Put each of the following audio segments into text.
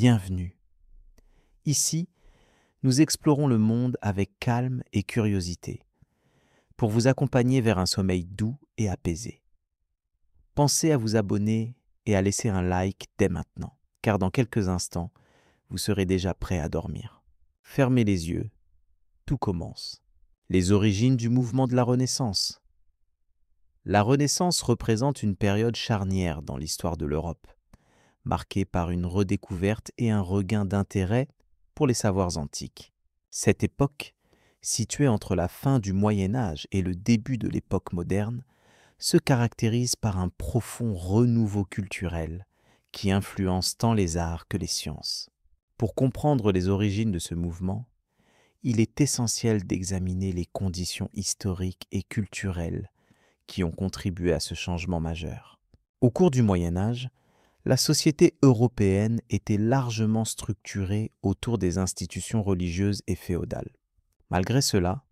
bienvenue. Ici, nous explorons le monde avec calme et curiosité, pour vous accompagner vers un sommeil doux et apaisé. Pensez à vous abonner et à laisser un like dès maintenant, car dans quelques instants, vous serez déjà prêt à dormir. Fermez les yeux, tout commence. Les origines du mouvement de la Renaissance. La Renaissance représente une période charnière dans l'histoire de l'Europe, marquée par une redécouverte et un regain d'intérêt pour les savoirs antiques. Cette époque, située entre la fin du Moyen Âge et le début de l'époque moderne, se caractérise par un profond renouveau culturel qui influence tant les arts que les sciences. Pour comprendre les origines de ce mouvement, il est essentiel d'examiner les conditions historiques et culturelles qui ont contribué à ce changement majeur. Au cours du Moyen Âge, la société européenne était largement structurée autour des institutions religieuses et féodales. Malgré cela,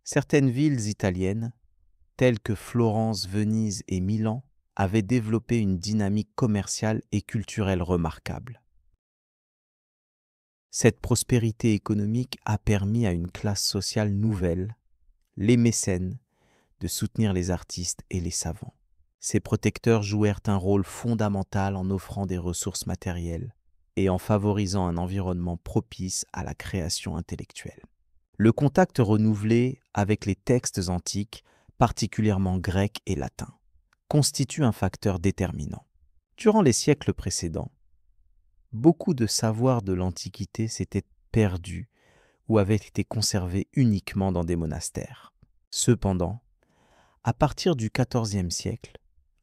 certaines villes italiennes, telles que Florence, Venise et Milan, avaient développé une dynamique commerciale et culturelle remarquable. Cette prospérité économique a permis à une classe sociale nouvelle, les mécènes, de soutenir les artistes et les savants. Ces protecteurs jouèrent un rôle fondamental en offrant des ressources matérielles et en favorisant un environnement propice à la création intellectuelle. Le contact renouvelé avec les textes antiques, particulièrement grecs et latins, constitue un facteur déterminant. Durant les siècles précédents, beaucoup de savoirs de l'Antiquité s'étaient perdus ou avaient été conservés uniquement dans des monastères. Cependant, à partir du XIVe siècle,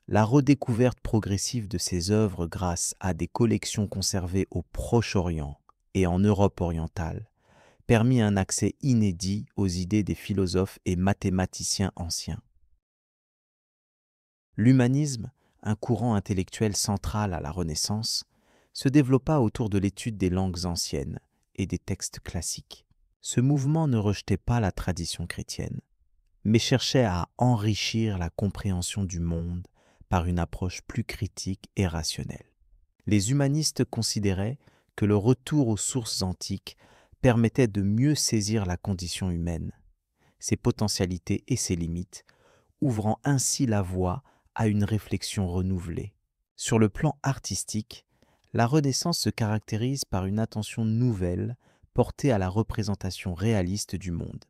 la redécouverte progressive de ces œuvres grâce à des collections conservées au Proche-Orient et en Europe orientale permit un accès inédit aux idées des philosophes et mathématiciens anciens. L'humanisme, un courant intellectuel central à la Renaissance, se développa autour de l'étude des langues anciennes et des textes classiques. Ce mouvement ne rejetait pas la tradition chrétienne, mais cherchait à enrichir la compréhension du monde par une approche plus critique et rationnelle. Les humanistes considéraient que le retour aux sources antiques permettait de mieux saisir la condition humaine, ses potentialités et ses limites, ouvrant ainsi la voie à une réflexion renouvelée. Sur le plan artistique, la Renaissance se caractérise par une attention nouvelle portée à la représentation réaliste du monde.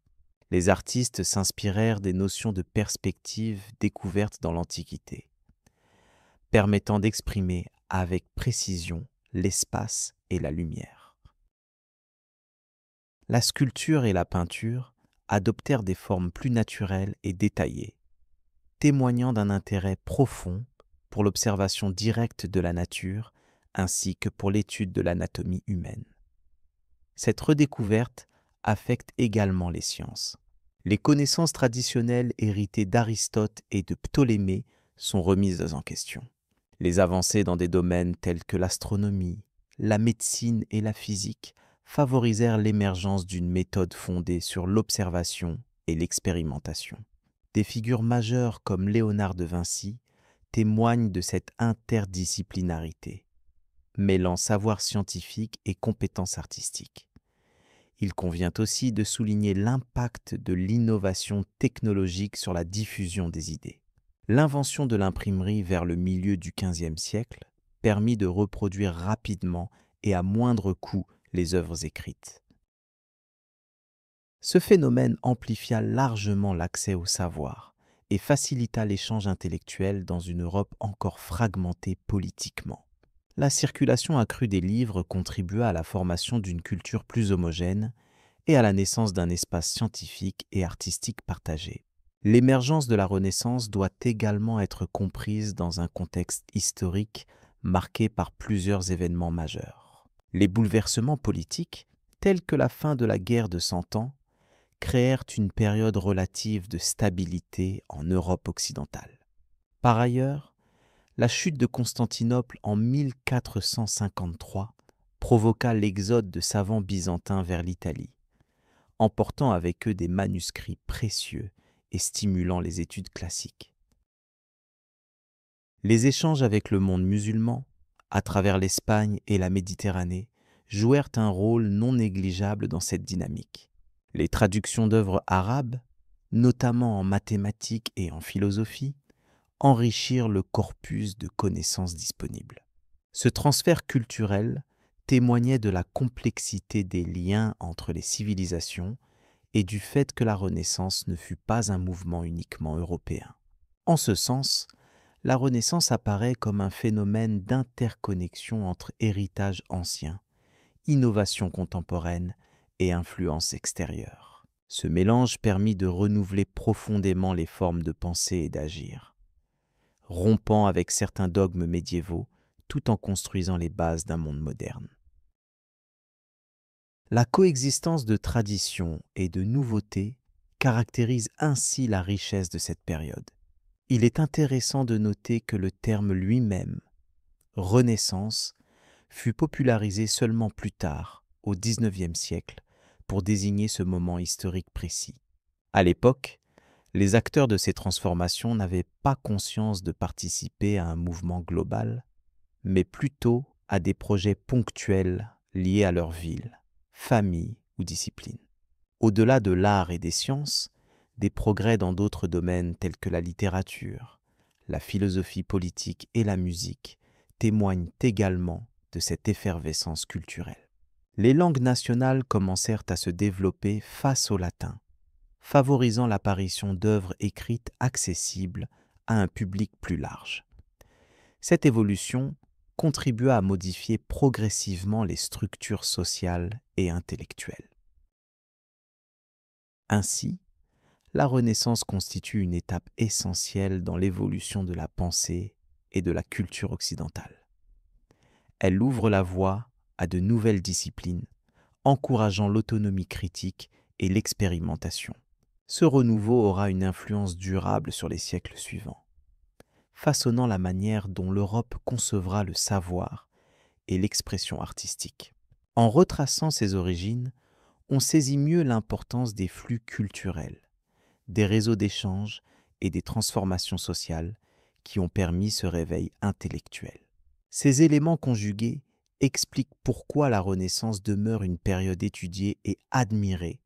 Les artistes s'inspirèrent des notions de perspective découvertes dans l'Antiquité, permettant d'exprimer avec précision l'espace et la lumière. La sculpture et la peinture adoptèrent des formes plus naturelles et détaillées, témoignant d'un intérêt profond pour l'observation directe de la nature ainsi que pour l'étude de l'anatomie humaine. Cette redécouverte affecte également les sciences. Les connaissances traditionnelles héritées d'Aristote et de Ptolémée sont remises en question. Les avancées dans des domaines tels que l'astronomie, la médecine et la physique favorisèrent l'émergence d'une méthode fondée sur l'observation et l'expérimentation. Des figures majeures comme Léonard de Vinci témoignent de cette interdisciplinarité, mêlant savoir scientifique et compétences artistiques. Il convient aussi de souligner l'impact de l'innovation technologique sur la diffusion des idées. L'invention de l'imprimerie vers le milieu du XVe siècle permit de reproduire rapidement et à moindre coût les œuvres écrites. Ce phénomène amplifia largement l'accès au savoir et facilita l'échange intellectuel dans une Europe encore fragmentée politiquement. La circulation accrue des livres contribua à la formation d'une culture plus homogène et à la naissance d'un espace scientifique et artistique partagé. L'émergence de la Renaissance doit également être comprise dans un contexte historique marqué par plusieurs événements majeurs. Les bouleversements politiques, tels que la fin de la guerre de Cent Ans, créèrent une période relative de stabilité en Europe occidentale. Par ailleurs, la chute de Constantinople en 1453 provoqua l'exode de savants byzantins vers l'Italie, emportant avec eux des manuscrits précieux et stimulant les études classiques. Les échanges avec le monde musulman, à travers l'Espagne et la Méditerranée, jouèrent un rôle non négligeable dans cette dynamique. Les traductions d'œuvres arabes, notamment en mathématiques et en philosophie, enrichirent le corpus de connaissances disponibles. Ce transfert culturel témoignait de la complexité des liens entre les civilisations et du fait que la Renaissance ne fut pas un mouvement uniquement européen. En ce sens, la Renaissance apparaît comme un phénomène d'interconnexion entre héritage ancien, innovation contemporaine et influence extérieure. Ce mélange permit de renouveler profondément les formes de pensée et d'agir, rompant avec certains dogmes médiévaux tout en construisant les bases d'un monde moderne. La coexistence de tradition et de nouveautés caractérise ainsi la richesse de cette période. Il est intéressant de noter que le terme lui-même, Renaissance, fut popularisé seulement plus tard, au XIXe siècle, pour désigner ce moment historique précis. À l'époque, les acteurs de ces transformations n'avaient pas conscience de participer à un mouvement global, mais plutôt à des projets ponctuels liés à leur ville, famille ou discipline. Au-delà de l'art et des sciences, des progrès dans d'autres domaines tels que la littérature, la philosophie politique et la musique témoignent également de cette effervescence culturelle. Les langues nationales commencèrent à se développer face au latin, favorisant l'apparition d'œuvres écrites accessibles à un public plus large. Cette évolution contribua à modifier progressivement les structures sociales et intellectuelles. Ainsi, la Renaissance constitue une étape essentielle dans l'évolution de la pensée et de la culture occidentale. Elle ouvre la voie à de nouvelles disciplines, encourageant l'autonomie critique et l'expérimentation. Ce renouveau aura une influence durable sur les siècles suivants, façonnant la manière dont l'Europe concevra le savoir et l'expression artistique. En retraçant ses origines, on saisit mieux l'importance des flux culturels, des réseaux d'échanges et des transformations sociales qui ont permis ce réveil intellectuel. Ces éléments conjugués expliquent pourquoi la Renaissance demeure une période étudiée et admirée,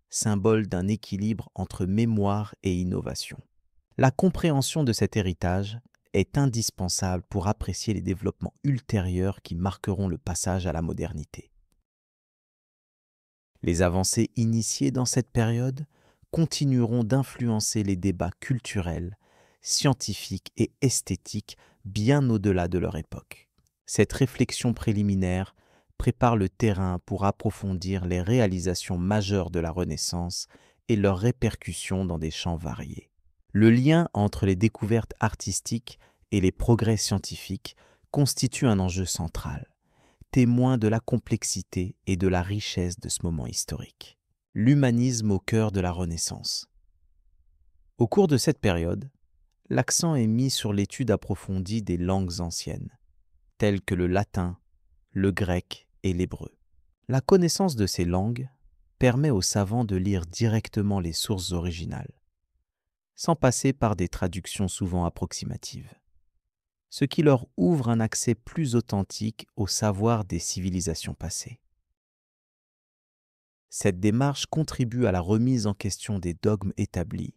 symbole d'un équilibre entre mémoire et innovation. La compréhension de cet héritage est indispensable pour apprécier les développements ultérieurs qui marqueront le passage à la modernité. Les avancées initiées dans cette période continueront d'influencer les débats culturels, scientifiques et esthétiques bien au-delà de leur époque. Cette réflexion préliminaire prépare le terrain pour approfondir les réalisations majeures de la Renaissance et leurs répercussions dans des champs variés. Le lien entre les découvertes artistiques et les progrès scientifiques constitue un enjeu central, témoin de la complexité et de la richesse de ce moment historique. L'humanisme au cœur de la Renaissance. Au cours de cette période, l'accent est mis sur l'étude approfondie des langues anciennes, telles que le latin, le grec et l'hébreu. La connaissance de ces langues permet aux savants de lire directement les sources originales, sans passer par des traductions souvent approximatives, ce qui leur ouvre un accès plus authentique au savoir des civilisations passées. Cette démarche contribue à la remise en question des dogmes établis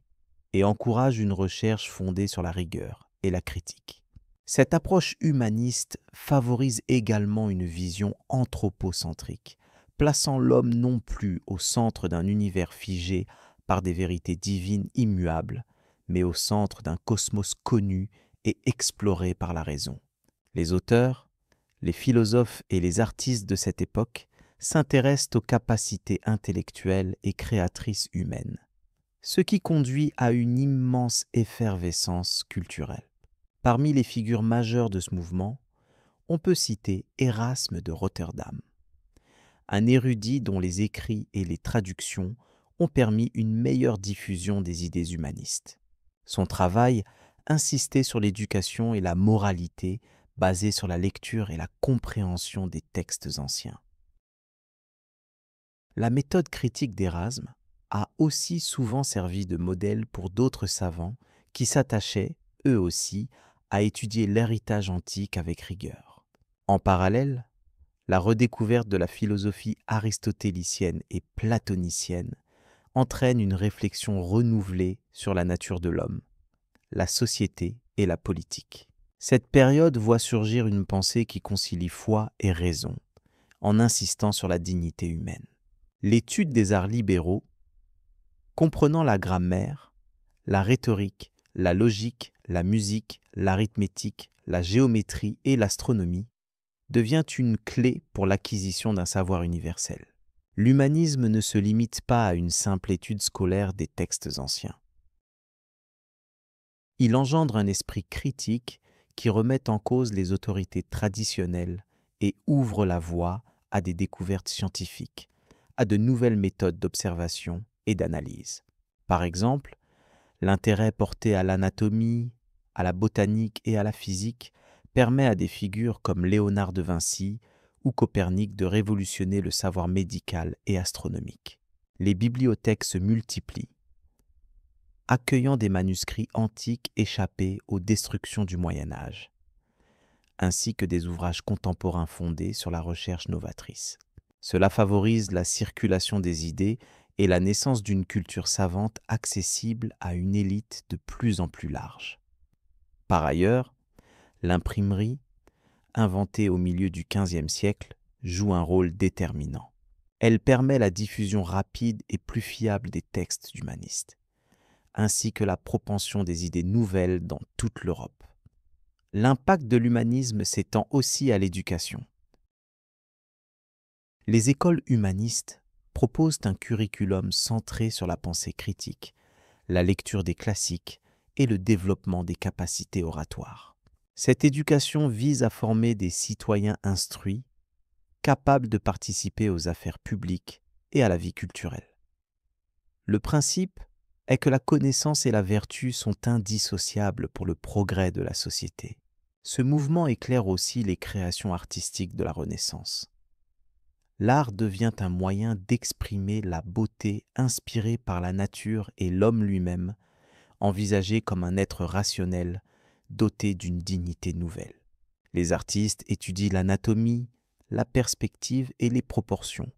et encourage une recherche fondée sur la rigueur et la critique. Cette approche humaniste favorise également une vision anthropocentrique, plaçant l'homme non plus au centre d'un univers figé par des vérités divines immuables, mais au centre d'un cosmos connu et exploré par la raison. Les auteurs, les philosophes et les artistes de cette époque s'intéressent aux capacités intellectuelles et créatrices humaines, ce qui conduit à une immense effervescence culturelle. Parmi les figures majeures de ce mouvement, on peut citer Erasme de Rotterdam, un érudit dont les écrits et les traductions ont permis une meilleure diffusion des idées humanistes. Son travail insistait sur l'éducation et la moralité basée sur la lecture et la compréhension des textes anciens. La méthode critique d'Erasme a aussi souvent servi de modèle pour d'autres savants qui s'attachaient, eux aussi, à étudier l'héritage antique avec rigueur. En parallèle, La redécouverte de la philosophie aristotélicienne et platonicienne entraîne une réflexion renouvelée sur la nature de l'homme, la société et la politique. Cette période voit surgir une pensée qui concilie foi et raison, en insistant sur la dignité humaine. L'étude des arts libéraux, comprenant la grammaire, la rhétorique, la logique, la musique, l'arithmétique, la géométrie et l'astronomie, devient une clé pour l'acquisition d'un savoir universel. L'humanisme ne se limite pas à une simple étude scolaire des textes anciens. Il engendre un esprit critique qui remet en cause les autorités traditionnelles et ouvre la voie à des découvertes scientifiques, à de nouvelles méthodes d'observation et d'analyse. Par exemple, l'intérêt porté à l'anatomie, à la botanique et à la physique permet à des figures comme Léonard de Vinci ou Copernic de révolutionner le savoir médical et astronomique. Les bibliothèques se multiplient, accueillant des manuscrits antiques échappés aux destructions du Moyen Âge, ainsi que des ouvrages contemporains fondés sur la recherche novatrice. Cela favorise la circulation des idées et la naissance d'une culture savante accessible à une élite de plus en plus large. Par ailleurs, l'imprimerie, inventée au milieu du XVe siècle, joue un rôle déterminant. Elle permet la diffusion rapide et plus fiable des textes humanistes, ainsi que la propension des idées nouvelles dans toute l'Europe. L'impact de l'humanisme s'étend aussi à l'éducation. Les écoles humanistes proposent un curriculum centré sur la pensée critique, la lecture des classiques et le développement des capacités oratoires. Cette éducation vise à former des citoyens instruits, capables de participer aux affaires publiques et à la vie culturelle. Le principe est que la connaissance et la vertu sont indissociables pour le progrès de la société. Ce mouvement éclaire aussi les créations artistiques de la Renaissance. L'art devient un moyen d'exprimer la beauté inspirée par la nature et l'homme lui-même, envisagé comme un être rationnel, doté d'une dignité nouvelle. Les artistes étudient l'anatomie, la perspective et les proportions,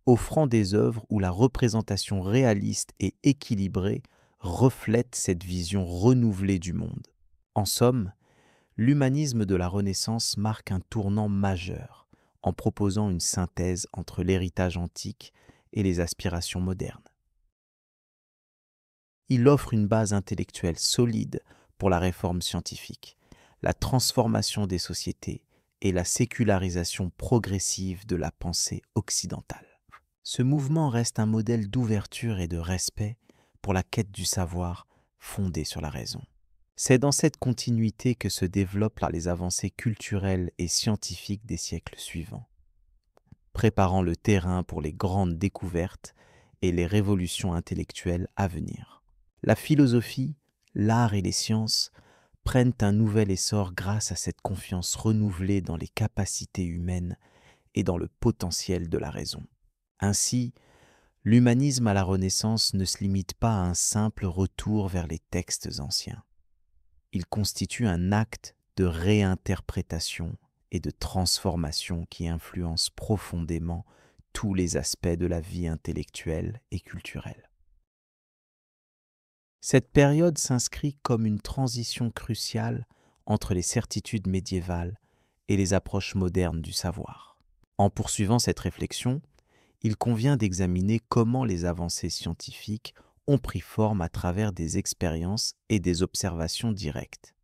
offrant des œuvres où la représentation réaliste et équilibrée reflète cette vision renouvelée du monde. En somme, l'humanisme de la Renaissance marque un tournant majeur en proposant une synthèse entre l'héritage antique et les aspirations modernes. Il offre une base intellectuelle solide pour la réforme scientifique, la transformation des sociétés et la sécularisation progressive de la pensée occidentale. Ce mouvement reste un modèle d'ouverture et de respect pour la quête du savoir fondée sur la raison. C'est dans cette continuité que se développent les avancées culturelles et scientifiques des siècles suivants, préparant le terrain pour les grandes découvertes et les révolutions intellectuelles à venir. La philosophie, l'art et les sciences prennent un nouvel essor grâce à cette confiance renouvelée dans les capacités humaines et dans le potentiel de la raison. Ainsi, l'humanisme à la Renaissance ne se limite pas à un simple retour vers les textes anciens. Il constitue un acte de réinterprétation et de transformation qui influence profondément tous les aspects de la vie intellectuelle et culturelle. Cette période s'inscrit comme une transition cruciale entre les certitudes médiévales et les approches modernes du savoir. En poursuivant cette réflexion, il convient d'examiner comment les avancées scientifiques ont pris forme à travers des expériences et des observations directes,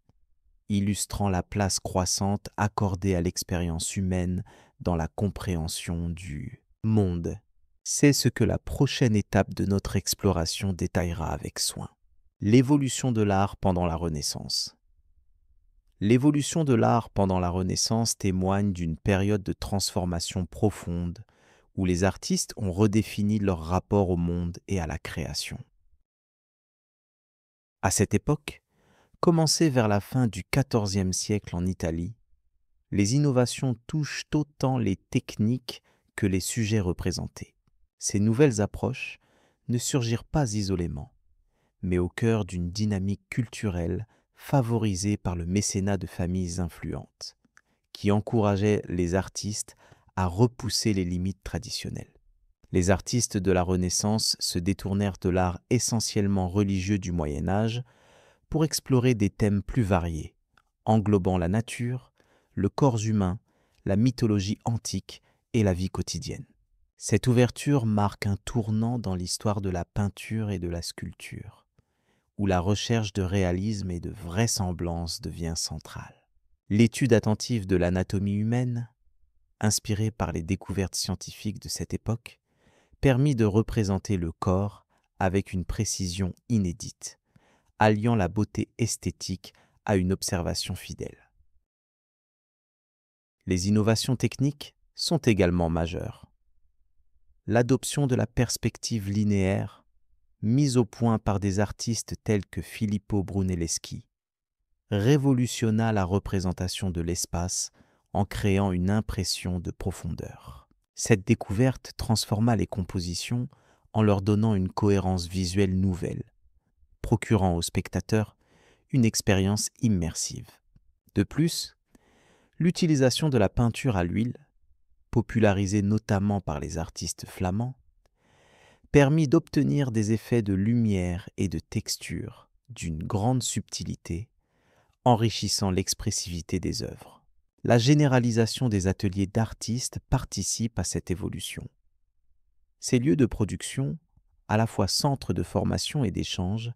illustrant la place croissante accordée à l'expérience humaine dans la compréhension du monde. C'est ce que la prochaine étape de notre exploration détaillera avec soin. L'évolution de l'art pendant la Renaissance. L'évolution de l'art pendant la Renaissance témoigne d'une période de transformation profonde où les artistes ont redéfini leur rapport au monde et à la création. À cette époque, commencée vers la fin du XIVe siècle en Italie, les innovations touchent autant les techniques que les sujets représentés. Ces nouvelles approches ne surgirent pas isolément, mais au cœur d'une dynamique culturelle favorisée par le mécénat de familles influentes, qui encourageait les artistes à repousser les limites traditionnelles. Les artistes de la Renaissance se détournèrent de l'art essentiellement religieux du Moyen Âge pour explorer des thèmes plus variés, englobant la nature, le corps humain, la mythologie antique et la vie quotidienne. Cette ouverture marque un tournant dans l'histoire de la peinture et de la sculpture, où la recherche de réalisme et de vraisemblance devient centrale. L'étude attentive de l'anatomie humaine, inspirée par les découvertes scientifiques de cette époque, permit de représenter le corps avec une précision inédite, alliant la beauté esthétique à une observation fidèle. Les innovations techniques sont également majeures. L'adoption de la perspective linéaire, mise au point par des artistes tels que Filippo Brunelleschi, révolutionna la représentation de l'espace en créant une impression de profondeur. Cette découverte transforma les compositions en leur donnant une cohérence visuelle nouvelle, procurant aux spectateurs une expérience immersive. De plus, l'utilisation de la peinture à l'huile, popularisée notamment par les artistes flamands, permit d'obtenir des effets de lumière et de texture d'une grande subtilité, enrichissant l'expressivité des œuvres. La généralisation des ateliers d'artistes participe à cette évolution. Ces lieux de production, à la fois centres de formation et d'échange,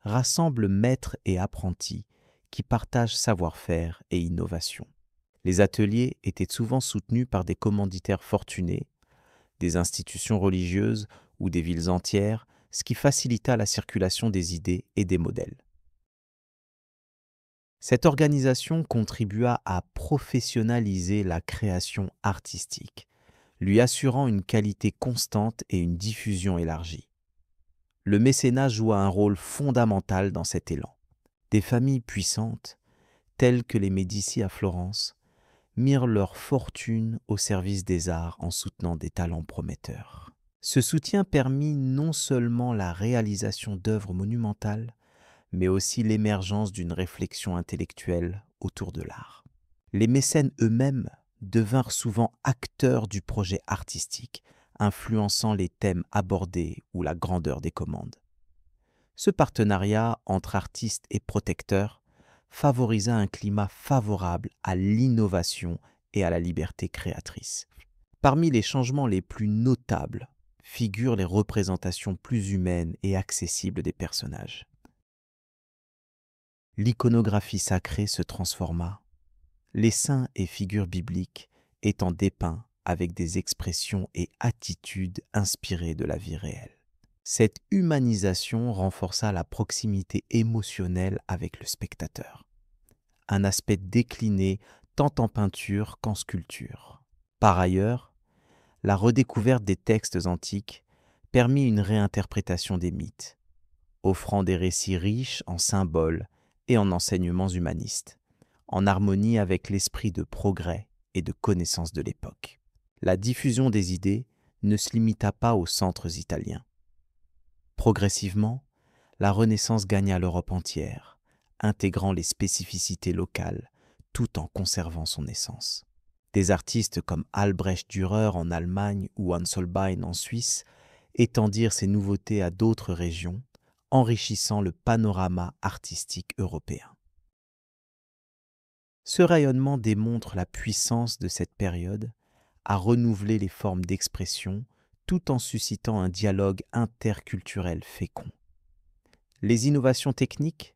rassemblent maîtres et apprentis qui partagent savoir-faire et innovation. Les ateliers étaient souvent soutenus par des commanditaires fortunés, des institutions religieuses ou des villes entières, ce qui facilita la circulation des idées et des modèles. Cette organisation contribua à professionnaliser la création artistique, lui assurant une qualité constante et une diffusion élargie. Le mécénat joua un rôle fondamental dans cet élan. Des familles puissantes, telles que les Médicis à Florence, mirent leur fortune au service des arts en soutenant des talents prometteurs. Ce soutien permit non seulement la réalisation d'œuvres monumentales, mais aussi l'émergence d'une réflexion intellectuelle autour de l'art. Les mécènes eux-mêmes devinrent souvent acteurs du projet artistique, influençant les thèmes abordés ou la grandeur des commandes. Ce partenariat entre artistes et protecteurs favorisa un climat favorable à l'innovation et à la liberté créatrice. Parmi les changements les plus notables figurent les représentations plus humaines et accessibles des personnages. L'iconographie sacrée se transforma, les saints et figures bibliques étant dépeints avec des expressions et attitudes inspirées de la vie réelle. Cette humanisation renforça la proximité émotionnelle avec le spectateur, un aspect décliné tant en peinture qu'en sculpture. Par ailleurs, la redécouverte des textes antiques permit une réinterprétation des mythes, offrant des récits riches en symboles et en enseignements humanistes, en harmonie avec l'esprit de progrès et de connaissance de l'époque. La diffusion des idées ne se limita pas aux centres italiens. Progressivement, la Renaissance gagna l'Europe entière, intégrant les spécificités locales tout en conservant son essence. Des artistes comme Albrecht Dürer en Allemagne ou Hans Holbein en Suisse étendirent ces nouveautés à d'autres régions, enrichissant le panorama artistique européen. Ce rayonnement démontre la puissance de cette période à renouveler les formes d'expression tout en suscitant un dialogue interculturel fécond. Les innovations techniques,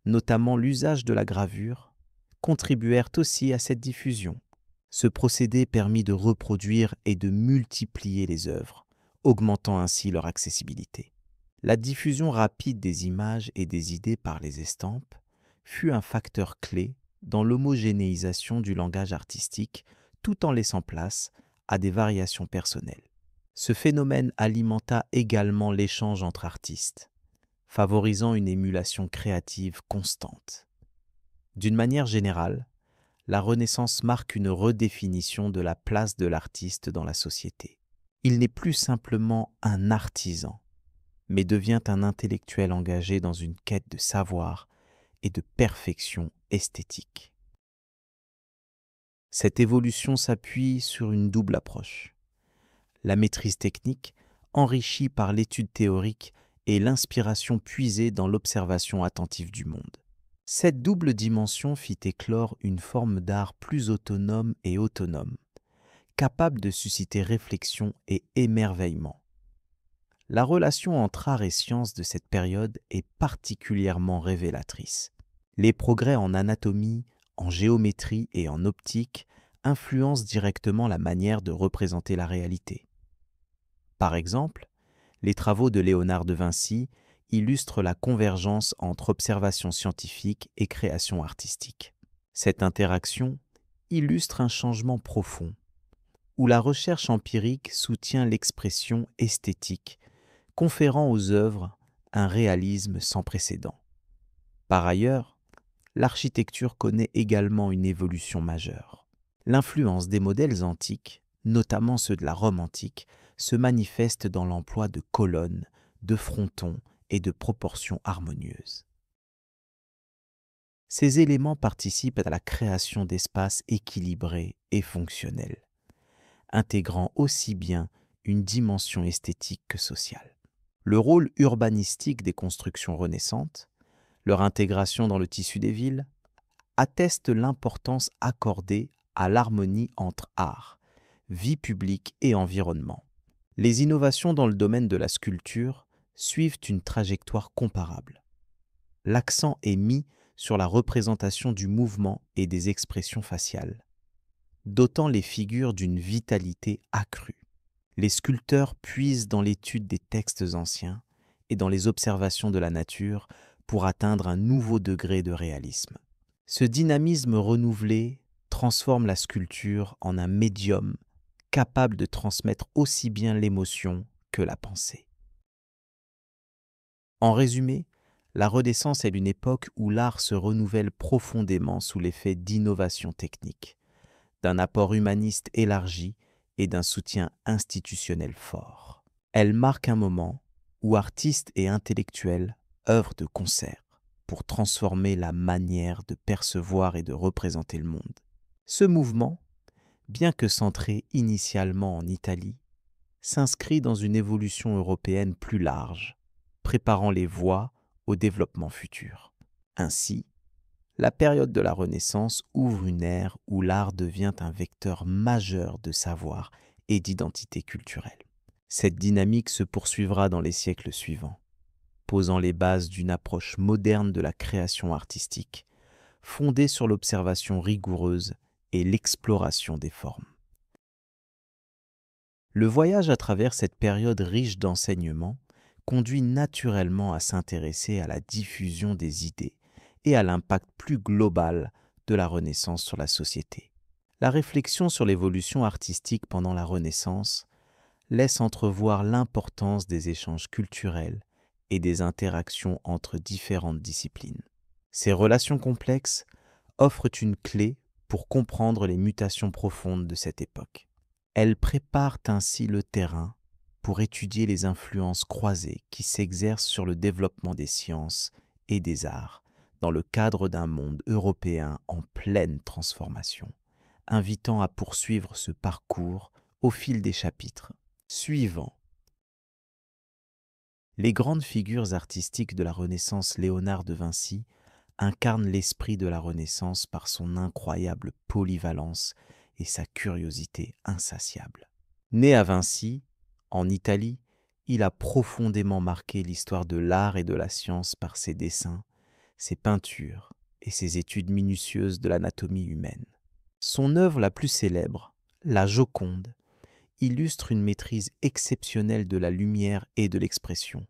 notamment l'usage de la gravure, contribuèrent aussi à cette diffusion. Ce procédé permit de reproduire et de multiplier les œuvres, augmentant ainsi leur accessibilité. La diffusion rapide des images et des idées par les estampes fut un facteur clé dans l'homogénéisation du langage artistique tout en laissant place à des variations personnelles. Ce phénomène alimenta également l'échange entre artistes, favorisant une émulation créative constante. D'une manière générale, la Renaissance marque une redéfinition de la place de l'artiste dans la société. Il n'est plus simplement un artisan, mais devient un intellectuel engagé dans une quête de savoir et de perfection esthétique. Cette évolution s'appuie sur une double approche. La maîtrise technique, enrichie par l'étude théorique et l'inspiration puisée dans l'observation attentive du monde. Cette double dimension fit éclore une forme d'art plus autonome et autonome, capable de susciter réflexion et émerveillement. La relation entre art et science de cette période est particulièrement révélatrice. Les progrès en anatomie, en géométrie et en optique influencent directement la manière de représenter la réalité. Par exemple, les travaux de Léonard de Vinci illustrent la convergence entre observation scientifique et création artistique. Cette interaction illustre un changement profond, où la recherche empirique soutient l'expression esthétique, conférant aux œuvres un réalisme sans précédent. Par ailleurs, l'architecture connaît également une évolution majeure. L'influence des modèles antiques, notamment ceux de la Rome antique, se manifeste dans l'emploi de colonnes, de frontons et de proportions harmonieuses. Ces éléments participent à la création d'espaces équilibrés et fonctionnels, intégrant aussi bien une dimension esthétique que sociale. Le rôle urbanistique des constructions renaissantes, leur intégration dans le tissu des villes, attestent l'importance accordée à l'harmonie entre art, vie publique et environnement. Les innovations dans le domaine de la sculpture suivent une trajectoire comparable. L'accent est mis sur la représentation du mouvement et des expressions faciales, dotant les figures d'une vitalité accrue. Les sculpteurs puisent dans l'étude des textes anciens et dans les observations de la nature pour atteindre un nouveau degré de réalisme. Ce dynamisme renouvelé transforme la sculpture en un médium capable de transmettre aussi bien l'émotion que la pensée. En résumé, la Renaissance est une époque où l'art se renouvelle profondément sous l'effet d'innovations techniques, d'un apport humaniste élargi et d'un soutien institutionnel fort. Elle marque un moment où artistes et intellectuels œuvrent de concert pour transformer la manière de percevoir et de représenter le monde. Ce mouvement, bien que centré initialement en Italie, s'inscrit dans une évolution européenne plus large, préparant les voies au développement futur. Ainsi, la période de la Renaissance ouvre une ère où l'art devient un vecteur majeur de savoir et d'identité culturelle. Cette dynamique se poursuivra dans les siècles suivants, posant les bases d'une approche moderne de la création artistique, fondée sur l'observation rigoureuse et l'exploration des formes. Le voyage à travers cette période riche d'enseignements conduit naturellement à s'intéresser à la diffusion des idées et à l'impact plus global de la Renaissance sur la société. La réflexion sur l'évolution artistique pendant la Renaissance laisse entrevoir l'importance des échanges culturels et des interactions entre différentes disciplines. Ces relations complexes offrent une clé pour comprendre les mutations profondes de cette époque. Elles préparent ainsi le terrain pour étudier les influences croisées qui s'exercent sur le développement des sciences et des arts dans le cadre d'un monde européen en pleine transformation, invitant à poursuivre ce parcours au fil des chapitres suivants. Les grandes figures artistiques de la Renaissance, Léonard de Vinci incarne l'esprit de la Renaissance par son incroyable polyvalence et sa curiosité insatiable. Né à Vinci, en Italie, il a profondément marqué l'histoire de l'art et de la science par ses dessins, ses peintures et ses études minutieuses de l'anatomie humaine. Son œuvre la plus célèbre, la Joconde, illustre une maîtrise exceptionnelle de la lumière et de l'expression,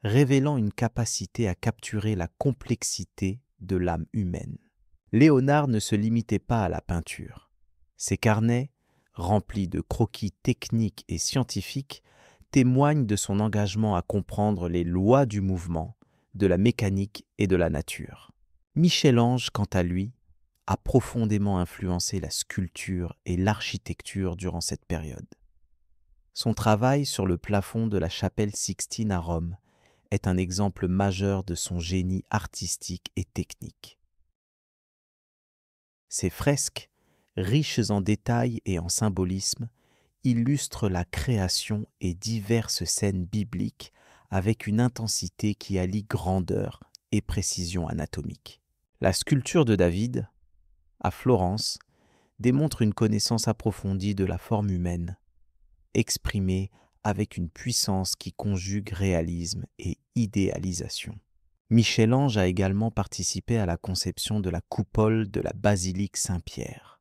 révélant une capacité à capturer la complexité de l'âme humaine. Léonard ne se limitait pas à la peinture. Ses carnets, remplis de croquis techniques et scientifiques, témoignent de son engagement à comprendre les lois du mouvement, de la mécanique et de la nature. Michel-Ange, quant à lui, a profondément influencé la sculpture et l'architecture durant cette période. Son travail sur le plafond de la chapelle Sixtine à Rome est un exemple majeur de son génie artistique et technique. Ses fresques, riches en détails et en symbolisme, illustrent la création et diverses scènes bibliques avec une intensité qui allie grandeur et précision anatomique. La sculpture de David, à Florence, démontre une connaissance approfondie de la forme humaine, exprimée avec une puissance qui conjugue réalisme et idéalisation. Michel-Ange a également participé à la conception de la coupole de la basilique Saint-Pierre,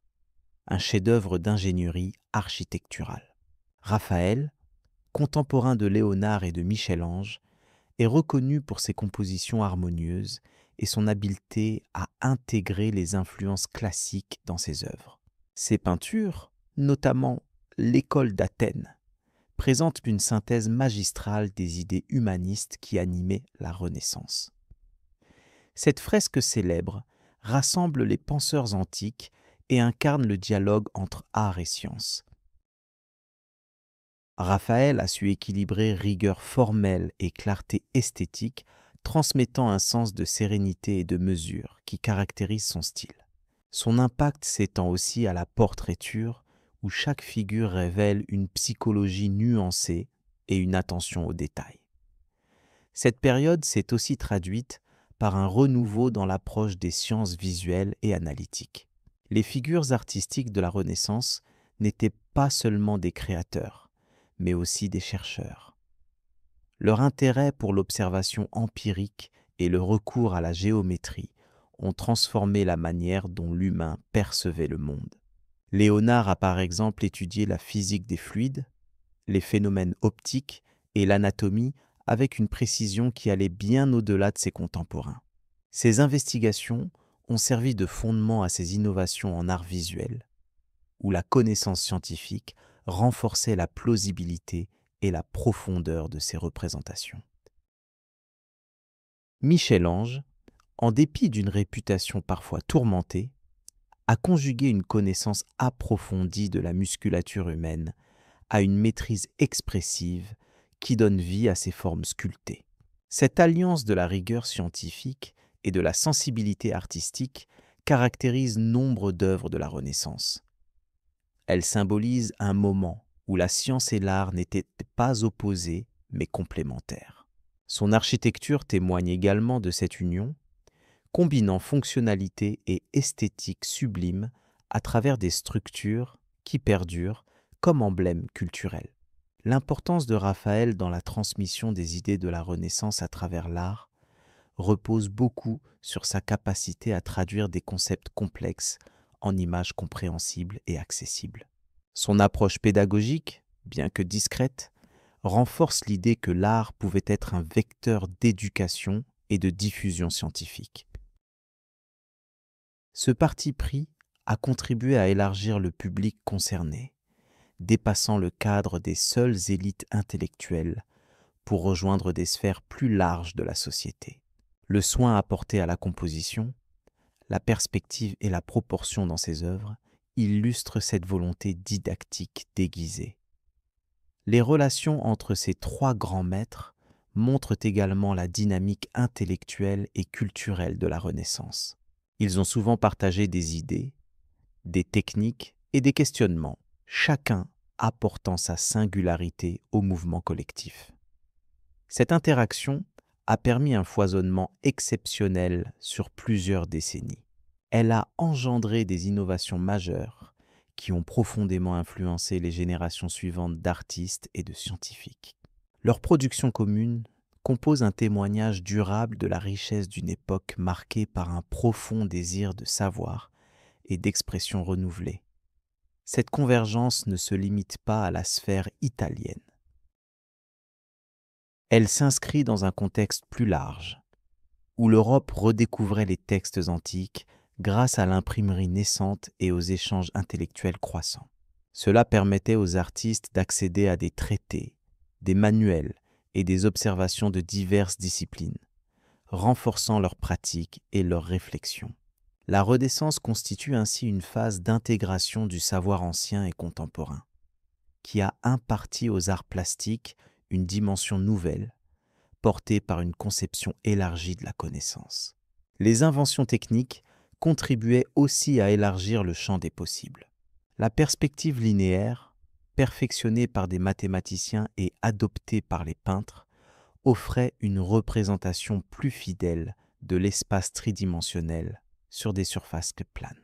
un chef-d'œuvre d'ingénierie architecturale. Raphaël, contemporain de Léonard et de Michel-Ange, est reconnu pour ses compositions harmonieuses et son habileté à intégrer les influences classiques dans ses œuvres. Ses peintures, notamment l'École d'Athènes, présentent une synthèse magistrale des idées humanistes qui animaient la Renaissance. Cette fresque célèbre rassemble les penseurs antiques et incarne le dialogue entre art et science. Raphaël a su équilibrer rigueur formelle et clarté esthétique, transmettant un sens de sérénité et de mesure qui caractérise son style. Son impact s'étend aussi à la portraiture, où chaque figure révèle une psychologie nuancée et une attention aux détails. Cette période s'est aussi traduite par un renouveau dans l'approche des sciences visuelles et analytiques. Les figures artistiques de la Renaissance n'étaient pas seulement des créateurs, mais aussi des chercheurs. Leur intérêt pour l'observation empirique et le recours à la géométrie ont transformé la manière dont l'humain percevait le monde. Léonard a par exemple étudié la physique des fluides, les phénomènes optiques et l'anatomie avec une précision qui allait bien au-delà de ses contemporains. Ces investigations ont servi de fondement à ses innovations en art visuel, où la connaissance scientifique renforçait la plausibilité et la profondeur de ses représentations. Michel-Ange, en dépit d'une réputation parfois tourmentée, a conjugué une connaissance approfondie de la musculature humaine à une maîtrise expressive qui donne vie à ses formes sculptées. Cette alliance de la rigueur scientifique et de la sensibilité artistique caractérise nombre d'œuvres de la Renaissance. Elle symbolise un moment où la science et l'art n'étaient pas opposés mais complémentaires. Son architecture témoigne également de cette union, combinant fonctionnalité et esthétique sublime à travers des structures qui perdurent comme emblèmes culturels. L'importance de Raphaël dans la transmission des idées de la Renaissance à travers l'art repose beaucoup sur sa capacité à traduire des concepts complexes en images compréhensibles et accessibles. Son approche pédagogique, bien que discrète, renforce l'idée que l'art pouvait être un vecteur d'éducation et de diffusion scientifique. Ce parti pris a contribué à élargir le public concerné, dépassant le cadre des seules élites intellectuelles pour rejoindre des sphères plus larges de la société. Le soin apporté à la composition, la perspective et la proportion dans ses œuvres illustrent cette volonté didactique déguisée. Les relations entre ces trois grands maîtres montrent également la dynamique intellectuelle et culturelle de la Renaissance. Ils ont souvent partagé des idées, des techniques et des questionnements, chacun apportant sa singularité au mouvement collectif. Cette interaction a permis un foisonnement exceptionnel sur plusieurs décennies. Elle a engendré des innovations majeures qui ont profondément influencé les générations suivantes d'artistes et de scientifiques. Leur production commune compose un témoignage durable de la richesse d'une époque marquée par un profond désir de savoir et d'expression renouvelée. Cette convergence ne se limite pas à la sphère italienne. Elle s'inscrit dans un contexte plus large, où l'Europe redécouvrait les textes antiques grâce à l'imprimerie naissante et aux échanges intellectuels croissants. Cela permettait aux artistes d'accéder à des traités, des manuels et des observations de diverses disciplines, renforçant leur pratique et leur réflexion. La Renaissance constitue ainsi une phase d'intégration du savoir ancien et contemporain, qui a imparti aux arts plastiques une dimension nouvelle, portée par une conception élargie de la connaissance. Les inventions techniques contribuait aussi à élargir le champ des possibles. La perspective linéaire, perfectionnée par des mathématiciens et adoptée par les peintres, offrait une représentation plus fidèle de l'espace tridimensionnel sur des surfaces planes.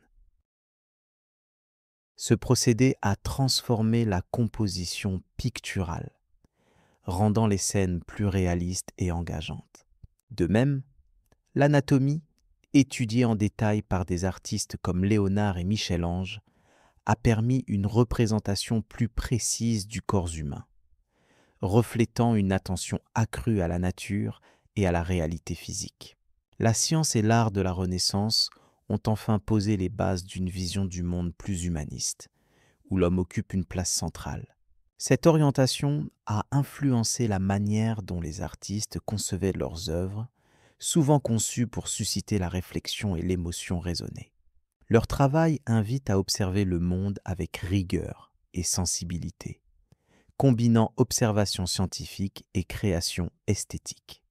Ce procédé a transformé la composition picturale, rendant les scènes plus réalistes et engageantes. De même, l'anatomie, étudiée en détail par des artistes comme Léonard et Michel-Ange, a permis une représentation plus précise du corps humain, reflétant une attention accrue à la nature et à la réalité physique. La science et l'art de la Renaissance ont enfin posé les bases d'une vision du monde plus humaniste, où l'homme occupe une place centrale. Cette orientation a influencé la manière dont les artistes concevaient leurs œuvres, souvent conçues pour susciter la réflexion et l'émotion raisonnée. Leur travail invite à observer le monde avec rigueur et sensibilité, combinant observation scientifique et création esthétique.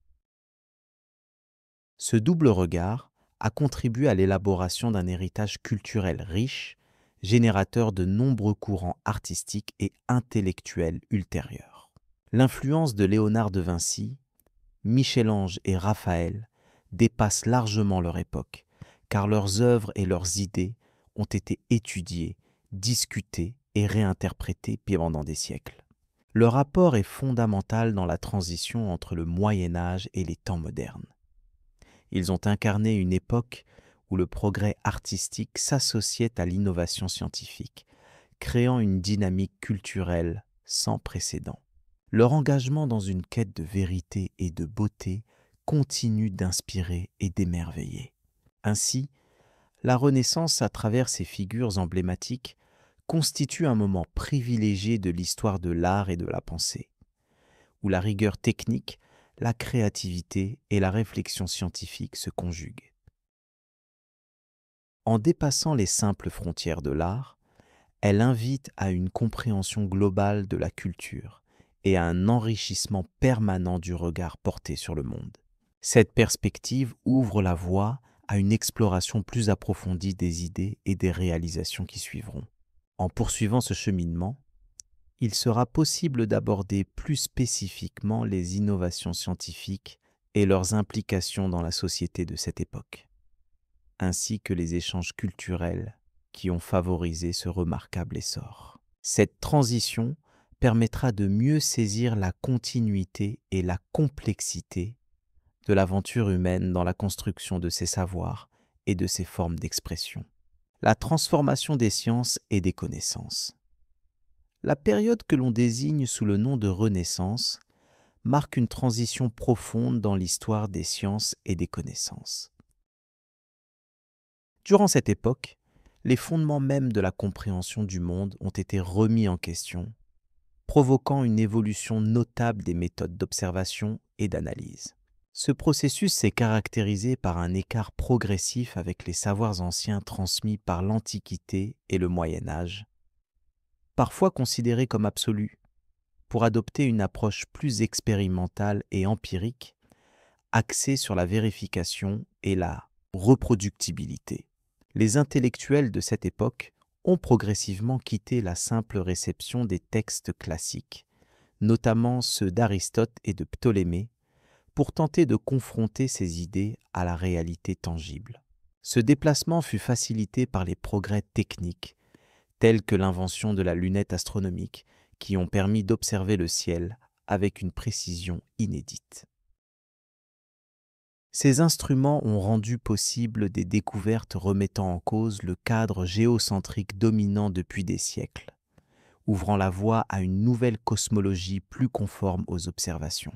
Ce double regard a contribué à l'élaboration d'un héritage culturel riche, générateur de nombreux courants artistiques et intellectuels ultérieurs. L'influence de Léonard de Vinci, Michel-Ange et Raphaël dépasse largement leur époque, car leurs œuvres et leurs idées ont été étudiées, discutées et réinterprétées pendant des siècles. Leur apport est fondamental dans la transition entre le Moyen Âge et les temps modernes. Ils ont incarné une époque où le progrès artistique s'associait à l'innovation scientifique, créant une dynamique culturelle sans précédent. Leur engagement dans une quête de vérité et de beauté continue d'inspirer et d'émerveiller. Ainsi, la Renaissance, à travers ses figures emblématiques, constitue un moment privilégié de l'histoire de l'art et de la pensée, où la rigueur technique, la créativité et la réflexion scientifique se conjuguent. En dépassant les simples frontières de l'art, elle invite à une compréhension globale de la culture et à un enrichissement permanent du regard porté sur le monde. Cette perspective ouvre la voie à une exploration plus approfondie des idées et des réalisations qui suivront. En poursuivant ce cheminement, il sera possible d'aborder plus spécifiquement les innovations scientifiques et leurs implications dans la société de cette époque, ainsi que les échanges culturels qui ont favorisé ce remarquable essor. Cette transition permettra de mieux saisir la continuité et la complexité de l'aventure humaine dans la construction de ses savoirs et de ses formes d'expression. La transformation des sciences et des connaissances. La période que l'on désigne sous le nom de Renaissance marque une transition profonde dans l'histoire des sciences et des connaissances. Durant cette époque, les fondements mêmes de la compréhension du monde ont été remis en question, provoquant une évolution notable des méthodes d'observation et d'analyse. Ce processus s'est caractérisé par un écart progressif avec les savoirs anciens transmis par l'Antiquité et le Moyen Âge, parfois considérés comme absolus, pour adopter une approche plus expérimentale et empirique, axée sur la vérification et la reproductibilité. Les intellectuels de cette époque ont progressivement quitté la simple réception des textes classiques, notamment ceux d'Aristote et de Ptolémée, pour tenter de confronter ces idées à la réalité tangible. Ce déplacement fut facilité par les progrès techniques, tels que l'invention de la lunette astronomique, qui ont permis d'observer le ciel avec une précision inédite. Ces instruments ont rendu possible des découvertes remettant en cause le cadre géocentrique dominant depuis des siècles, ouvrant la voie à une nouvelle cosmologie plus conforme aux observations.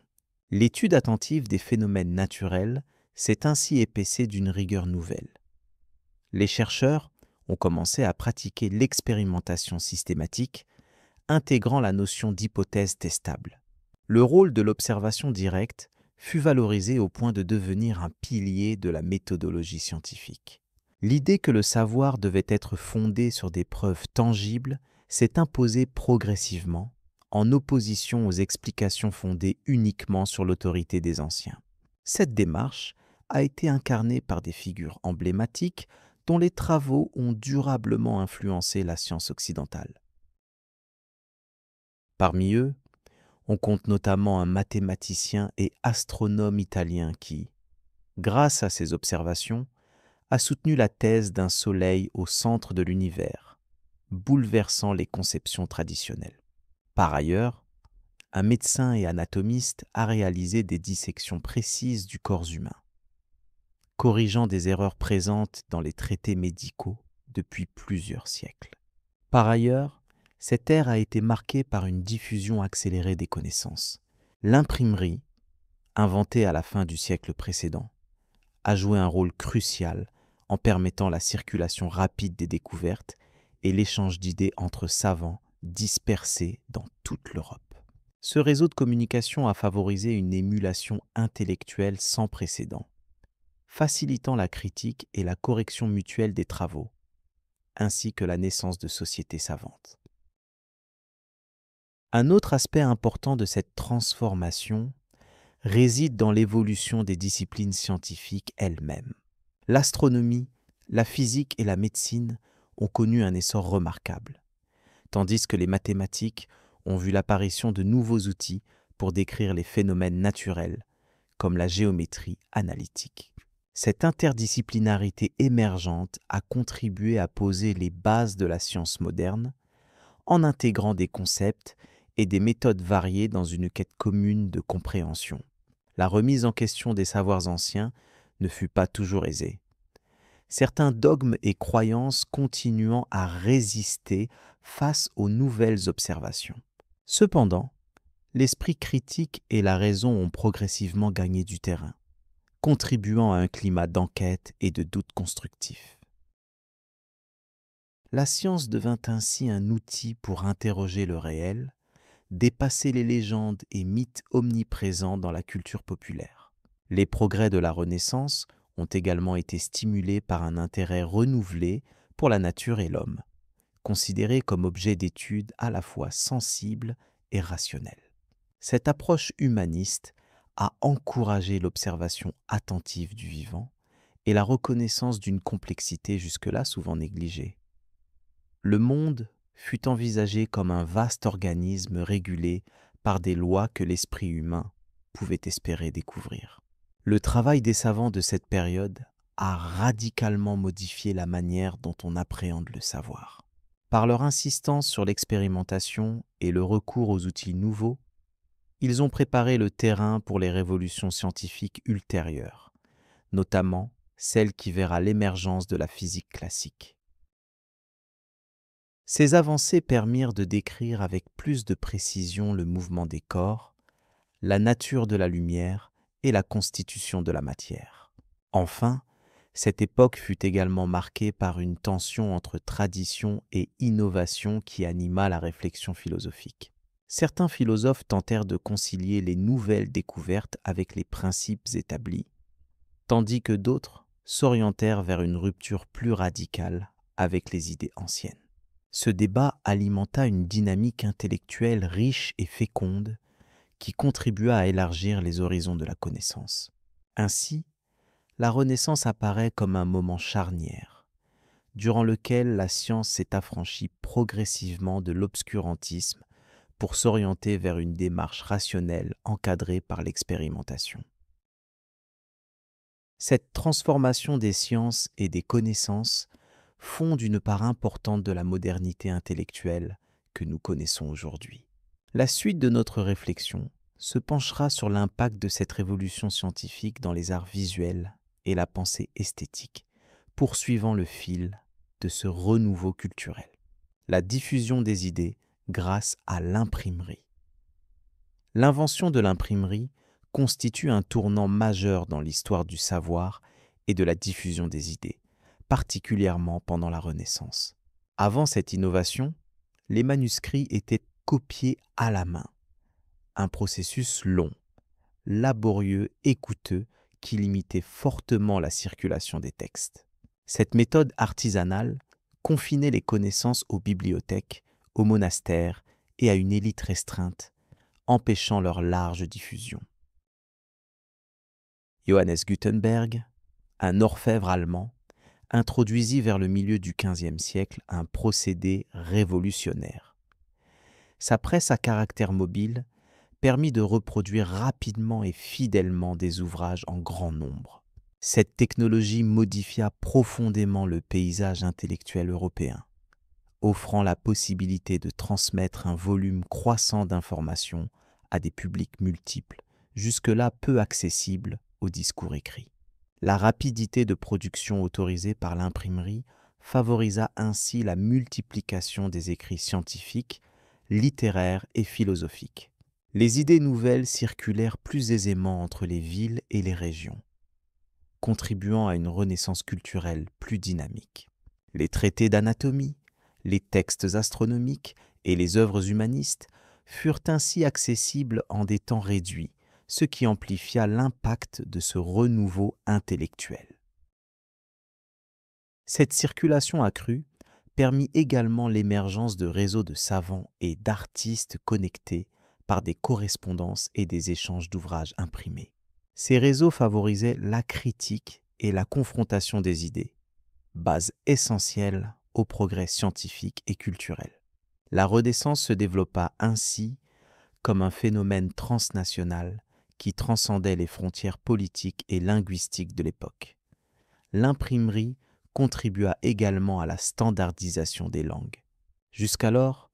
L'étude attentive des phénomènes naturels s'est ainsi épaissée d'une rigueur nouvelle. Les chercheurs ont commencé à pratiquer l'expérimentation systématique, intégrant la notion d'hypothèse testable. Le rôle de l'observation directe fut valorisé au point de devenir un pilier de la méthodologie scientifique. L'idée que le savoir devait être fondé sur des preuves tangibles s'est imposée progressivement, en opposition aux explications fondées uniquement sur l'autorité des anciens. Cette démarche a été incarnée par des figures emblématiques dont les travaux ont durablement influencé la science occidentale. Parmi eux, on compte notamment un mathématicien et astronome italien qui, grâce à ses observations, a soutenu la thèse d'un soleil au centre de l'univers, bouleversant les conceptions traditionnelles. Par ailleurs, un médecin et anatomiste a réalisé des dissections précises du corps humain, corrigeant des erreurs présentes dans les traités médicaux depuis plusieurs siècles. Par ailleurs, cette ère a été marquée par une diffusion accélérée des connaissances. L'imprimerie, inventée à la fin du siècle précédent, a joué un rôle crucial en permettant la circulation rapide des découvertes et l'échange d'idées entre savants dispersés dans toute l'Europe. Ce réseau de communication a favorisé une émulation intellectuelle sans précédent, facilitant la critique et la correction mutuelle des travaux, ainsi que la naissance de sociétés savantes. Un autre aspect important de cette transformation réside dans l'évolution des disciplines scientifiques elles-mêmes. L'astronomie, la physique et la médecine ont connu un essor remarquable, tandis que les mathématiques ont vu l'apparition de nouveaux outils pour décrire les phénomènes naturels, comme la géométrie analytique. Cette interdisciplinarité émergente a contribué à poser les bases de la science moderne, en intégrant des concepts et des méthodes variées dans une quête commune de compréhension. La remise en question des savoirs anciens ne fut pas toujours aisée. Certains dogmes et croyances continuant à résister face aux nouvelles observations. Cependant, l'esprit critique et la raison ont progressivement gagné du terrain, contribuant à un climat d'enquête et de doute constructif. La science devint ainsi un outil pour interroger le réel, dépasser les légendes et mythes omniprésents dans la culture populaire. Les progrès de la Renaissance ont également été stimulés par un intérêt renouvelé pour la nature et l'homme, considérés comme objets d'étude à la fois sensibles et rationnels. Cette approche humaniste a encouragé l'observation attentive du vivant et la reconnaissance d'une complexité jusque-là souvent négligée. Le monde fut envisagé comme un vaste organisme régulé par des lois que l'esprit humain pouvait espérer découvrir. Le travail des savants de cette période a radicalement modifié la manière dont on appréhende le savoir. Par leur insistance sur l'expérimentation et le recours aux outils nouveaux, ils ont préparé le terrain pour les révolutions scientifiques ultérieures, notamment celle qui verra l'émergence de la physique classique. Ces avancées permirent de décrire avec plus de précision le mouvement des corps, la nature de la lumière et la constitution de la matière. Enfin, cette époque fut également marquée par une tension entre tradition et innovation qui anima la réflexion philosophique. Certains philosophes tentèrent de concilier les nouvelles découvertes avec les principes établis, tandis que d'autres s'orientèrent vers une rupture plus radicale avec les idées anciennes. Ce débat alimenta une dynamique intellectuelle riche et féconde qui contribua à élargir les horizons de la connaissance. Ainsi, la Renaissance apparaît comme un moment charnière, durant lequel la science s'est affranchie progressivement de l'obscurantisme pour s'orienter vers une démarche rationnelle encadrée par l'expérimentation. Cette transformation des sciences et des connaissances fonde une part importante de la modernité intellectuelle que nous connaissons aujourd'hui. La suite de notre réflexion se penchera sur l'impact de cette révolution scientifique dans les arts visuels et la pensée esthétique, poursuivant le fil de ce renouveau culturel. La diffusion des idées grâce à l'imprimerie. L'invention de l'imprimerie constitue un tournant majeur dans l'histoire du savoir et de la diffusion des idées, particulièrement pendant la Renaissance. Avant cette innovation, les manuscrits étaient copiés à la main, un processus long, laborieux et coûteux qui limitait fortement la circulation des textes. Cette méthode artisanale confinait les connaissances aux bibliothèques, aux monastères et à une élite restreinte, empêchant leur large diffusion. Johannes Gutenberg, un orfèvre allemand, introduisit vers le milieu du XVe siècle un procédé révolutionnaire. Sa presse à caractère mobile permit de reproduire rapidement et fidèlement des ouvrages en grand nombre. Cette technologie modifia profondément le paysage intellectuel européen, offrant la possibilité de transmettre un volume croissant d'informations à des publics multiples, jusque-là peu accessibles au discours écrit. La rapidité de production autorisée par l'imprimerie favorisa ainsi la multiplication des écrits scientifiques, littéraires et philosophiques. Les idées nouvelles circulèrent plus aisément entre les villes et les régions, contribuant à une renaissance culturelle plus dynamique. Les traités d'anatomie, les textes astronomiques et les œuvres humanistes furent ainsi accessibles en des temps réduits, ce qui amplifia l'impact de ce renouveau intellectuel. Cette circulation accrue permit également l'émergence de réseaux de savants et d'artistes connectés par des correspondances et des échanges d'ouvrages imprimés. Ces réseaux favorisaient la critique et la confrontation des idées, base essentielle au progrès scientifique et culturel. La Renaissance se développa ainsi comme un phénomène transnational qui transcendait les frontières politiques et linguistiques de l'époque. L'imprimerie contribua également à la standardisation des langues. Jusqu'alors,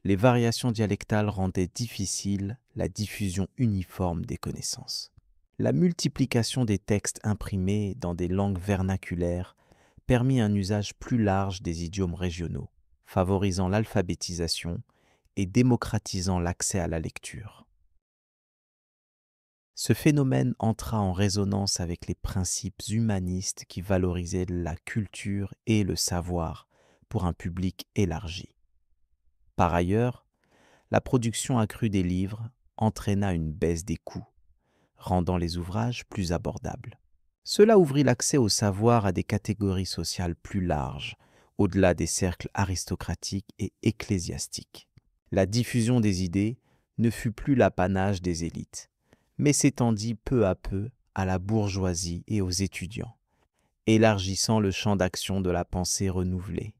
les variations dialectales rendaient difficile la diffusion uniforme des connaissances. La multiplication des textes imprimés dans des langues vernaculaires permit un usage plus large des idiomes régionaux, favorisant l'alphabétisation et démocratisant l'accès à la lecture. Ce phénomène entra en résonance avec les principes humanistes qui valorisaient la culture et le savoir pour un public élargi. Par ailleurs, la production accrue des livres entraîna une baisse des coûts, rendant les ouvrages plus abordables. Cela ouvrit l'accès au savoir à des catégories sociales plus larges, au-delà des cercles aristocratiques et ecclésiastiques. La diffusion des idées ne fut plus l'apanage des élites, mais s'étendit peu à peu à la bourgeoisie et aux étudiants, élargissant le champ d'action de la pensée renouvelée.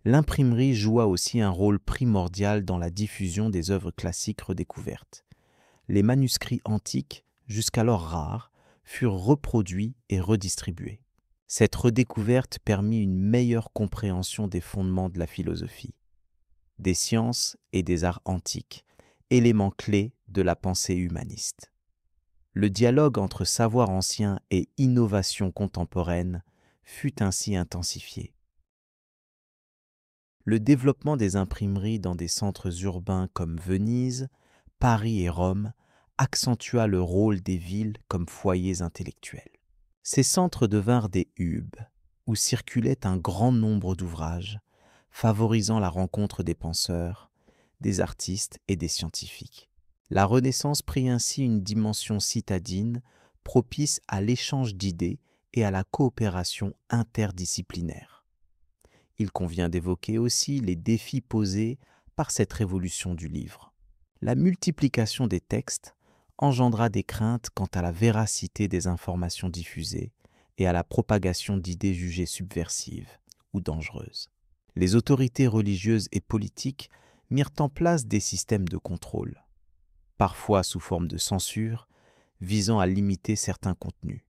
L'imprimerie joua aussi un rôle primordial dans la diffusion des œuvres classiques redécouvertes. Les manuscrits antiques, jusqu'alors rares, furent reproduits et redistribués. Cette redécouverte permit une meilleure compréhension des fondements de la philosophie, des sciences et des arts antiques, éléments clés de la pensée humaniste. Le dialogue entre savoir ancien et innovation contemporaine fut ainsi intensifié. Le développement des imprimeries dans des centres urbains comme Venise, Paris et Rome accentua le rôle des villes comme foyers intellectuels. Ces centres devinrent des hubs où circulait un grand nombre d'ouvrages, favorisant la rencontre des penseurs, des artistes et des scientifiques. La Renaissance prit ainsi une dimension citadine, propice à l'échange d'idées et à la coopération interdisciplinaire. Il convient d'évoquer aussi les défis posés par cette révolution du livre. La multiplication des textes engendra des craintes quant à la véracité des informations diffusées et à la propagation d'idées jugées subversives ou dangereuses. Les autorités religieuses et politiques mirent en place des systèmes de contrôle, parfois sous forme de censure, visant à limiter certains contenus.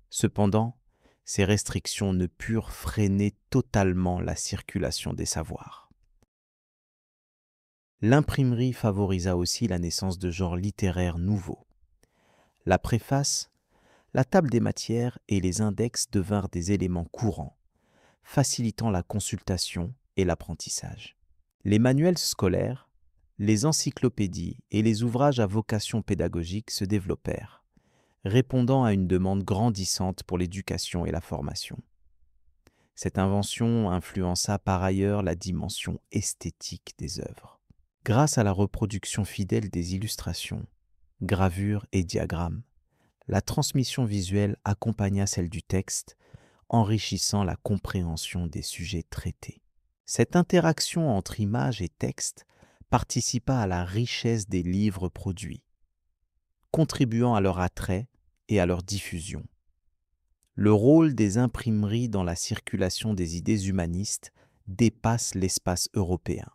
Cependant, ces restrictions ne purent freiner totalement la circulation des savoirs. L'imprimerie favorisa aussi la naissance de genres littéraires nouveaux. La préface, la table des matières et les index devinrent des éléments courants, facilitant la consultation et l'apprentissage. Les manuels scolaires, les encyclopédies et les ouvrages à vocation pédagogique se développèrent, répondant à une demande grandissante pour l'éducation et la formation. Cette invention influença par ailleurs la dimension esthétique des œuvres. Grâce à la reproduction fidèle des illustrations, gravures et diagrammes, la transmission visuelle accompagna celle du texte, enrichissant la compréhension des sujets traités. Cette interaction entre images et textes participa à la richesse des livres produits, contribuant à leur attrait et à leur diffusion. Le rôle des imprimeries dans la circulation des idées humanistes dépasse l'espace européen.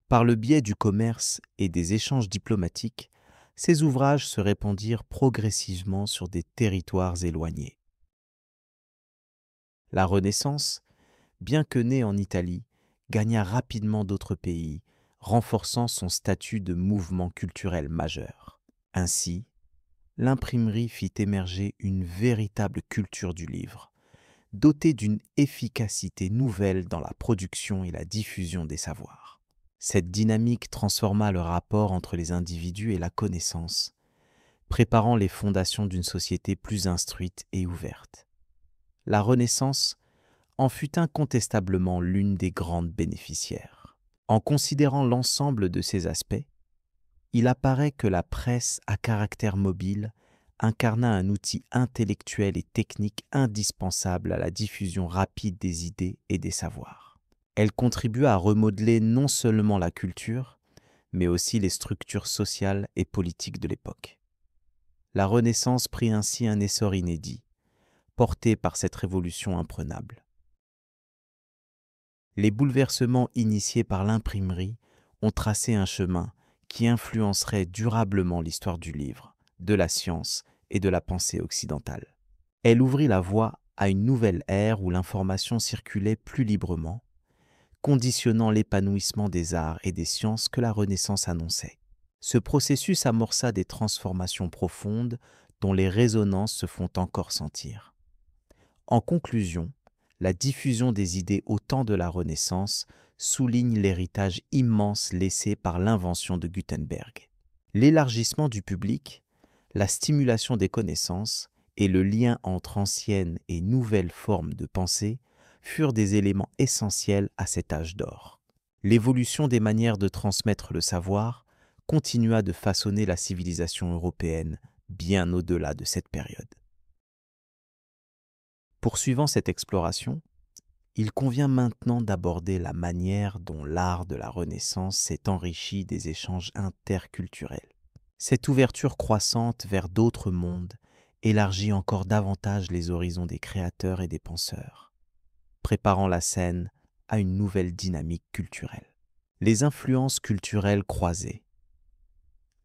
Par le biais du commerce et des échanges diplomatiques, ces ouvrages se répandirent progressivement sur des territoires éloignés. La Renaissance, bien que née en Italie, gagna rapidement d'autres pays, renforçant son statut de mouvement culturel majeur. Ainsi, l'imprimerie fit émerger une véritable culture du livre, dotée d'une efficacité nouvelle dans la production et la diffusion des savoirs. Cette dynamique transforma le rapport entre les individus et la connaissance, préparant les fondations d'une société plus instruite et ouverte. La Renaissance en fut incontestablement l'une des grandes bénéficiaires. En considérant l'ensemble de ces aspects, il apparaît que la presse à caractère mobile incarna un outil intellectuel et technique indispensable à la diffusion rapide des idées et des savoirs. Elle contribua à remodeler non seulement la culture, mais aussi les structures sociales et politiques de l'époque. La Renaissance prit ainsi un essor inédit, porté par cette révolution imprenable. Les bouleversements initiés par l'imprimerie ont tracé un chemin qui influencerait durablement l'histoire du livre, de la science et de la pensée occidentale. Elle ouvrit la voie à une nouvelle ère où l'information circulait plus librement, conditionnant l'épanouissement des arts et des sciences que la Renaissance annonçait. Ce processus amorça des transformations profondes dont les résonances se font encore sentir. En conclusion, la diffusion des idées au temps de la Renaissance souligne l'héritage immense laissé par l'invention de Gutenberg. L'élargissement du public, la stimulation des connaissances et le lien entre anciennes et nouvelles formes de pensée furent des éléments essentiels à cet âge d'or. L'évolution des manières de transmettre le savoir continua de façonner la civilisation européenne bien au-delà de cette période. Poursuivant cette exploration, il convient maintenant d'aborder la manière dont l'art de la Renaissance s'est enrichi des échanges interculturels. Cette ouverture croissante vers d'autres mondes élargit encore davantage les horizons des créateurs et des penseurs, préparant la scène à une nouvelle dynamique culturelle. Les influences culturelles croisées.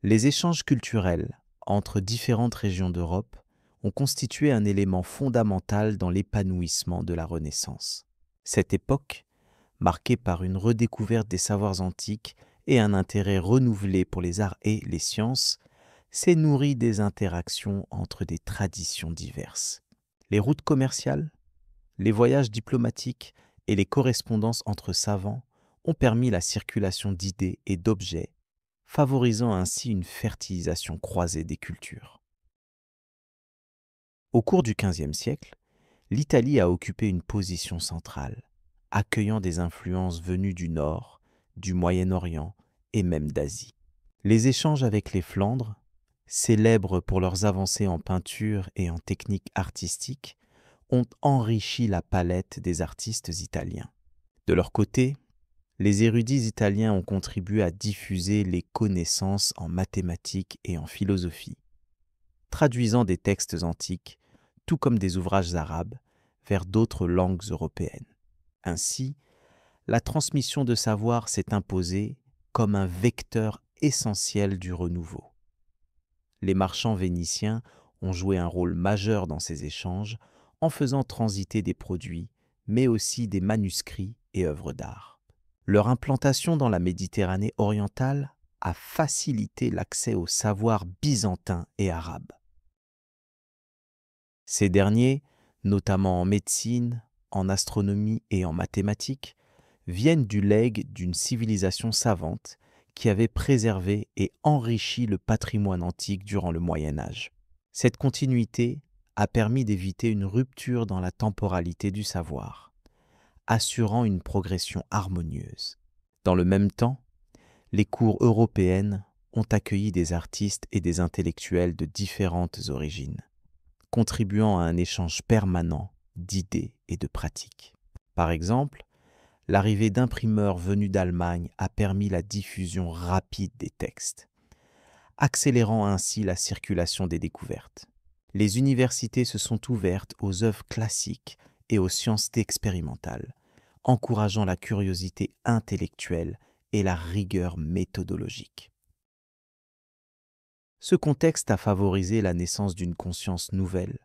Les échanges culturels entre différentes régions d'Europe ont constitué un élément fondamental dans l'épanouissement de la Renaissance. Cette époque, marquée par une redécouverte des savoirs antiques et un intérêt renouvelé pour les arts et les sciences, s'est nourrie des interactions entre des traditions diverses. Les routes commerciales, les voyages diplomatiques et les correspondances entre savants ont permis la circulation d'idées et d'objets, favorisant ainsi une fertilisation croisée des cultures. Au cours du XVe siècle, l'Italie a occupé une position centrale, accueillant des influences venues du Nord, du Moyen-Orient et même d'Asie. Les échanges avec les Flandres, célèbres pour leurs avancées en peinture et en techniques artistiques, ont enrichi la palette des artistes italiens. De leur côté, les érudits italiens ont contribué à diffuser les connaissances en mathématiques et en philosophie, traduisant des textes antiques, tout comme des ouvrages arabes, vers d'autres langues européennes. Ainsi, la transmission de savoir s'est imposée comme un vecteur essentiel du renouveau. Les marchands vénitiens ont joué un rôle majeur dans ces échanges en faisant transiter des produits, mais aussi des manuscrits et œuvres d'art. Leur implantation dans la Méditerranée orientale a facilité l'accès aux savoirs byzantins et arabes. Ces derniers, notamment en médecine, en astronomie et en mathématiques, viennent du legs d'une civilisation savante qui avait préservé et enrichi le patrimoine antique durant le Moyen Âge. Cette continuité a permis d'éviter une rupture dans la temporalité du savoir, assurant une progression harmonieuse. Dans le même temps, les cours européennes ont accueilli des artistes et des intellectuels de différentes origines, contribuant à un échange permanent d'idées et de pratiques. Par exemple, l'arrivée d'imprimeurs venus d'Allemagne a permis la diffusion rapide des textes, accélérant ainsi la circulation des découvertes. Les universités se sont ouvertes aux œuvres classiques et aux sciences expérimentales, encourageant la curiosité intellectuelle et la rigueur méthodologique. Ce contexte a favorisé la naissance d'une conscience nouvelle,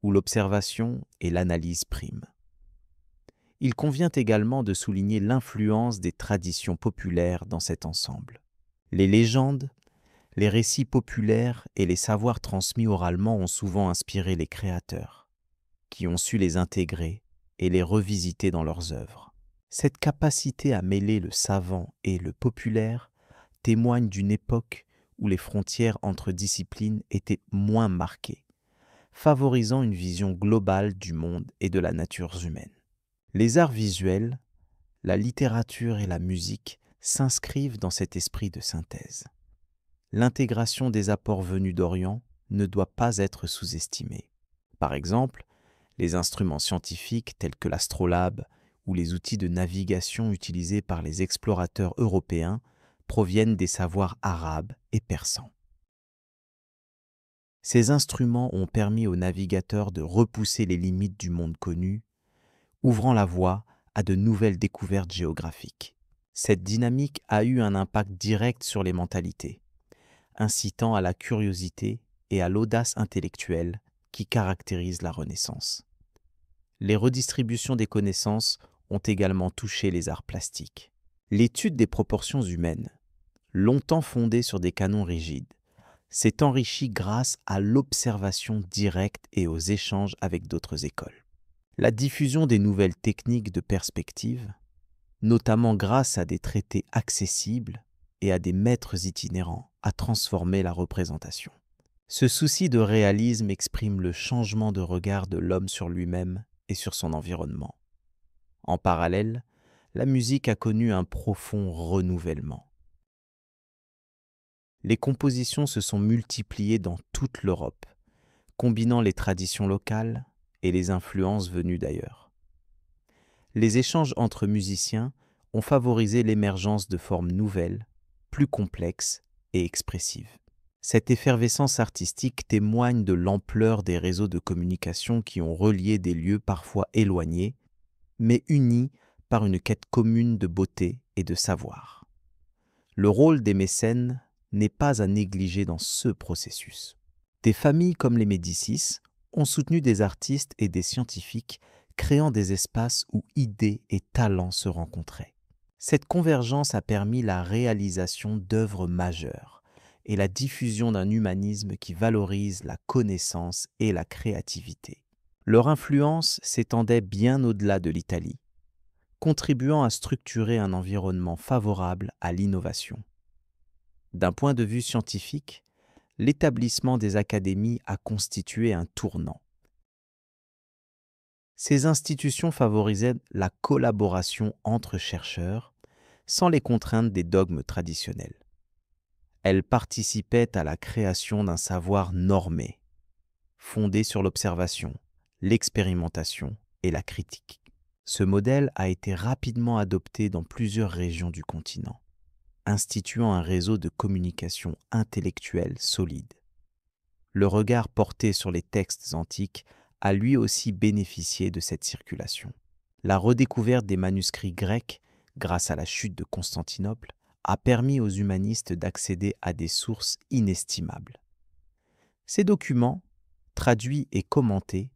où l'observation et l'analyse priment. Il convient également de souligner l'influence des traditions populaires dans cet ensemble. Les légendes, les récits populaires et les savoirs transmis oralement ont souvent inspiré les créateurs, qui ont su les intégrer et les revisiter dans leurs œuvres. Cette capacité à mêler le savant et le populaire témoigne d'une époque où les frontières entre disciplines étaient moins marquées, favorisant une vision globale du monde et de la nature humaine. Les arts visuels, la littérature et la musique s'inscrivent dans cet esprit de synthèse. L'intégration des apports venus d'Orient ne doit pas être sous-estimée. Par exemple, les instruments scientifiques tels que l'astrolabe ou les outils de navigation utilisés par les explorateurs européens proviennent des savoirs arabes et persans. Ces instruments ont permis aux navigateurs de repousser les limites du monde connu, ouvrant la voie à de nouvelles découvertes géographiques. Cette dynamique a eu un impact direct sur les mentalités, incitant à la curiosité et à l'audace intellectuelle qui caractérisent la Renaissance. Les redistributions des connaissances ont également touché les arts plastiques. L'étude des proportions humaines, longtemps fondée sur des canons rigides, s'est enrichie grâce à l'observation directe et aux échanges avec d'autres écoles. La diffusion des nouvelles techniques de perspective, notamment grâce à des traités accessibles et à des maîtres itinérants, a transformé la représentation. Ce souci de réalisme exprime le changement de regard de l'homme sur lui-même et sur son environnement. En parallèle, la musique a connu un profond renouvellement. Les compositions se sont multipliées dans toute l'Europe, combinant les traditions locales et les influences venues d'ailleurs. Les échanges entre musiciens ont favorisé l'émergence de formes nouvelles, plus complexes et expressives. Cette effervescence artistique témoigne de l'ampleur des réseaux de communication qui ont relié des lieux parfois éloignés, mais unis par une quête commune de beauté et de savoir. Le rôle des mécènes n'est pas à négliger dans ce processus. Des familles comme les Médicis ont soutenu des artistes et des scientifiques, créant des espaces où idées et talents se rencontraient. Cette convergence a permis la réalisation d'œuvres majeures et la diffusion d'un humanisme qui valorise la connaissance et la créativité. Leur influence s'étendait bien au-delà de l'Italie, contribuant à structurer un environnement favorable à l'innovation. D'un point de vue scientifique, l'établissement des académies a constitué un tournant. Ces institutions favorisaient la collaboration entre chercheurs sans les contraintes des dogmes traditionnels. Elles participaient à la création d'un savoir normé, fondé sur l'observation, l'expérimentation et la critique. Ce modèle a été rapidement adopté dans plusieurs régions du continent, instituant un réseau de communication intellectuelle solide. Le regard porté sur les textes antiques a lui aussi bénéficié de cette circulation. La redécouverte des manuscrits grecs, grâce à la chute de Constantinople, a permis aux humanistes d'accéder à des sources inestimables. Ces documents, traduits et commentés,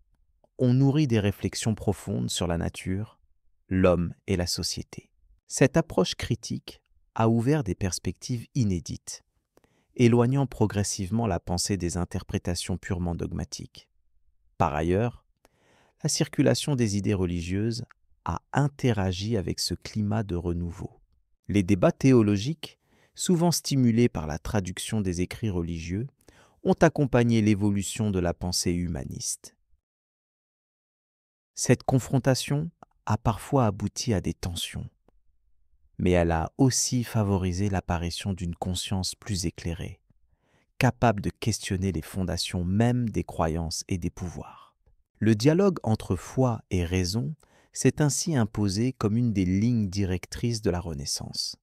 ont nourri des réflexions profondes sur la nature, l'homme et la société. Cette approche critique a ouvert des perspectives inédites, éloignant progressivement la pensée des interprétations purement dogmatiques. Par ailleurs, la circulation des idées religieuses a interagi avec ce climat de renouveau. Les débats théologiques, souvent stimulés par la traduction des écrits religieux, ont accompagné l'évolution de la pensée humaniste. Cette confrontation a parfois abouti à des tensions, mais elle a aussi favorisé l'apparition d'une conscience plus éclairée, capable de questionner les fondations mêmes des croyances et des pouvoirs. Le dialogue entre foi et raison s'est ainsi imposé comme une des lignes directrices de la Renaissance.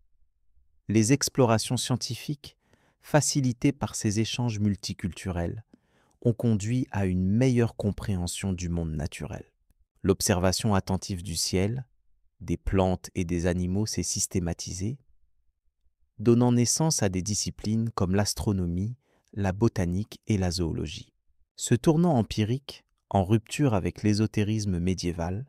Les explorations scientifiques, facilitées par ces échanges multiculturels, ont conduit à une meilleure compréhension du monde naturel. L'observation attentive du ciel, des plantes et des animaux s'est systématisée, donnant naissance à des disciplines comme l'astronomie, la botanique et la zoologie. Ce tournant empirique, en rupture avec l'ésotérisme médiéval,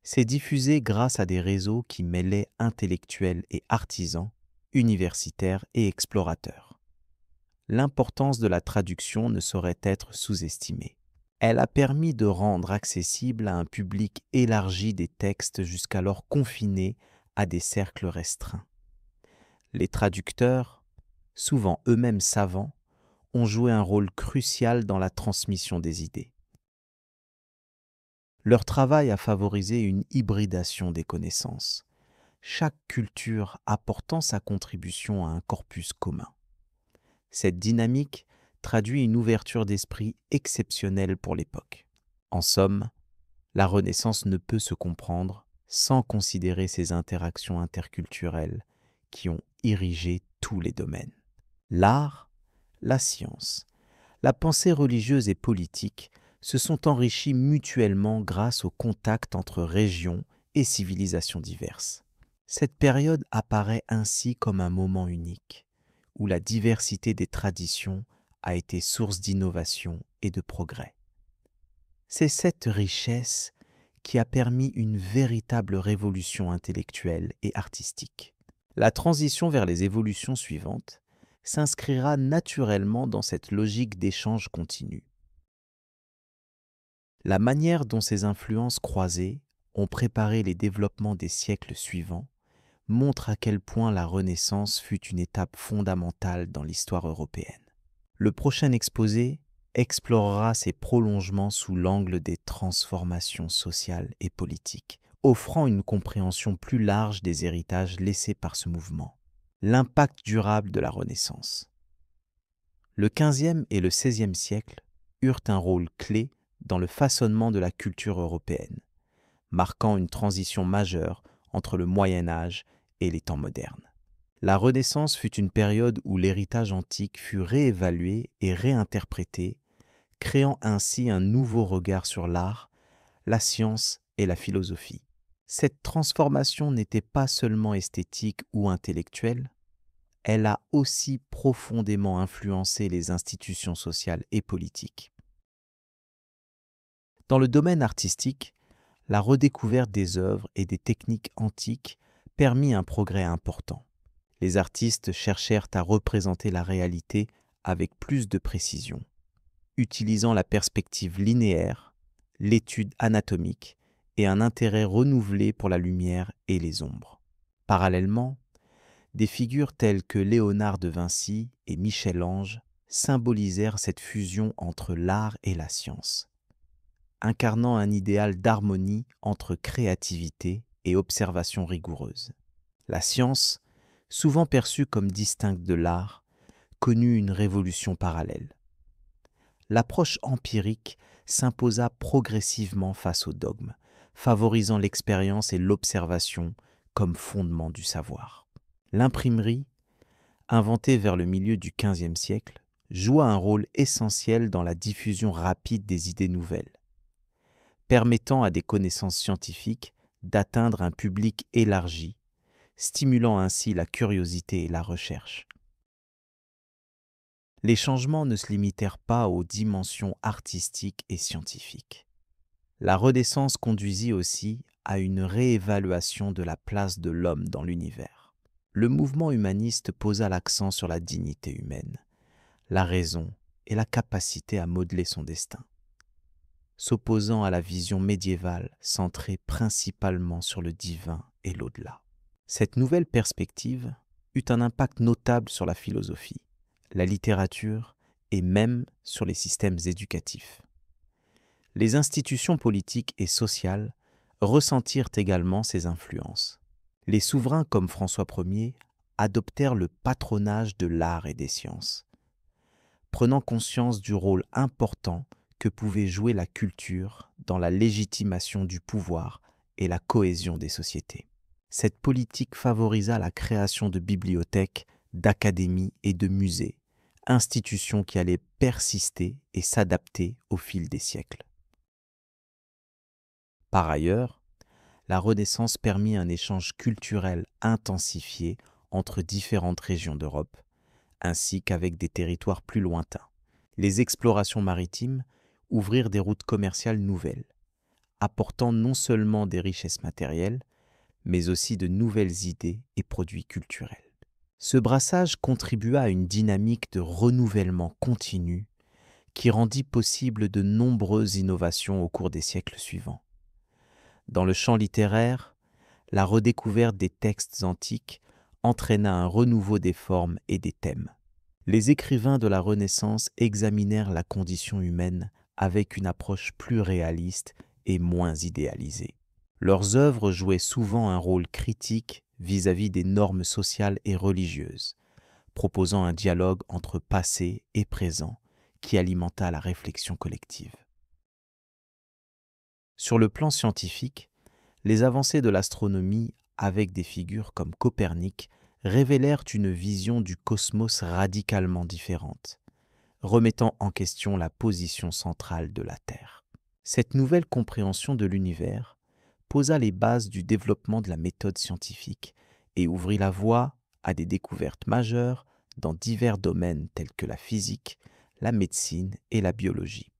s'est diffusé grâce à des réseaux qui mêlaient intellectuels et artisans, universitaires et explorateurs. L'importance de la traduction ne saurait être sous-estimée. Elle a permis de rendre accessible à un public élargi des textes jusqu'alors confinés à des cercles restreints. Les traducteurs, souvent eux-mêmes savants, ont joué un rôle crucial dans la transmission des idées. Leur travail a favorisé une hybridation des connaissances, chaque culture apportant sa contribution à un corpus commun. Cette dynamique traduit une ouverture d'esprit exceptionnelle pour l'époque. En somme, la Renaissance ne peut se comprendre sans considérer ces interactions interculturelles qui ont irrigué tous les domaines. L'art, la science, la pensée religieuse et politique se sont enrichis mutuellement grâce au contact entre régions et civilisations diverses. Cette période apparaît ainsi comme un moment unique, où la diversité des traditions a été source d'innovation et de progrès. C'est cette richesse qui a permis une véritable révolution intellectuelle et artistique. La transition vers les évolutions suivantes s'inscrira naturellement dans cette logique d'échange continu. La manière dont ces influences croisées ont préparé les développements des siècles suivants montre à quel point la Renaissance fut une étape fondamentale dans l'histoire européenne. Le prochain exposé explorera ces prolongements sous l'angle des transformations sociales et politiques, offrant une compréhension plus large des héritages laissés par ce mouvement. L'impact durable de la Renaissance. Le XVe et le XVIe siècle eurent un rôle clé dans le façonnement de la culture européenne, marquant une transition majeure entre le Moyen Âge et les temps modernes. La Renaissance fut une période où l'héritage antique fut réévalué et réinterprété, créant ainsi un nouveau regard sur l'art, la science et la philosophie. Cette transformation n'était pas seulement esthétique ou intellectuelle, elle a aussi profondément influencé les institutions sociales et politiques. Dans le domaine artistique, la redécouverte des œuvres et des techniques antiques permit un progrès important. Les artistes cherchèrent à représenter la réalité avec plus de précision, utilisant la perspective linéaire, l'étude anatomique et un intérêt renouvelé pour la lumière et les ombres. Parallèlement, des figures telles que Léonard de Vinci et Michel-Ange symbolisèrent cette fusion entre l'art et la science, incarnant un idéal d'harmonie entre créativité et observation rigoureuse. La science, souvent perçue comme distincte de l'art, connut une révolution parallèle. L'approche empirique s'imposa progressivement face au dogme, favorisant l'expérience et l'observation comme fondement du savoir. L'imprimerie, inventée vers le milieu du XVe siècle, joua un rôle essentiel dans la diffusion rapide des idées nouvelles, permettant à des connaissances scientifiques d'atteindre un public élargi, stimulant ainsi la curiosité et la recherche. Les changements ne se limitèrent pas aux dimensions artistiques et scientifiques. La Renaissance conduisit aussi à une réévaluation de la place de l'homme dans l'univers. Le mouvement humaniste posa l'accent sur la dignité humaine, la raison et la capacité à modeler son destin, s'opposant à la vision médiévale centrée principalement sur le divin et l'au-delà. Cette nouvelle perspective eut un impact notable sur la philosophie, la littérature et même sur les systèmes éducatifs. Les institutions politiques et sociales ressentirent également ces influences. Les souverains comme François Ier adoptèrent le patronage de l'art et des sciences, prenant conscience du rôle important que pouvait jouer la culture dans la légitimation du pouvoir et la cohésion des sociétés. Cette politique favorisa la création de bibliothèques, d'académies et de musées, institution qui allait persister et s'adapter au fil des siècles. Par ailleurs, la Renaissance permit un échange culturel intensifié entre différentes régions d'Europe, ainsi qu'avec des territoires plus lointains. Les explorations maritimes ouvrirent des routes commerciales nouvelles, apportant non seulement des richesses matérielles, mais aussi de nouvelles idées et produits culturels. Ce brassage contribua à une dynamique de renouvellement continu qui rendit possible de nombreuses innovations au cours des siècles suivants. Dans le champ littéraire, la redécouverte des textes antiques entraîna un renouveau des formes et des thèmes. Les écrivains de la Renaissance examinèrent la condition humaine avec une approche plus réaliste et moins idéalisée. Leurs œuvres jouaient souvent un rôle critique vis-à-vis des normes sociales et religieuses, proposant un dialogue entre passé et présent qui alimenta la réflexion collective. Sur le plan scientifique, les avancées de l'astronomie, avec des figures comme Copernic, révélèrent une vision du cosmos radicalement différente, remettant en question la position centrale de la Terre. Cette nouvelle compréhension de l'univers posa les bases du développement de la méthode scientifique et ouvrit la voie à des découvertes majeures dans divers domaines tels que la physique, la médecine et la biologie.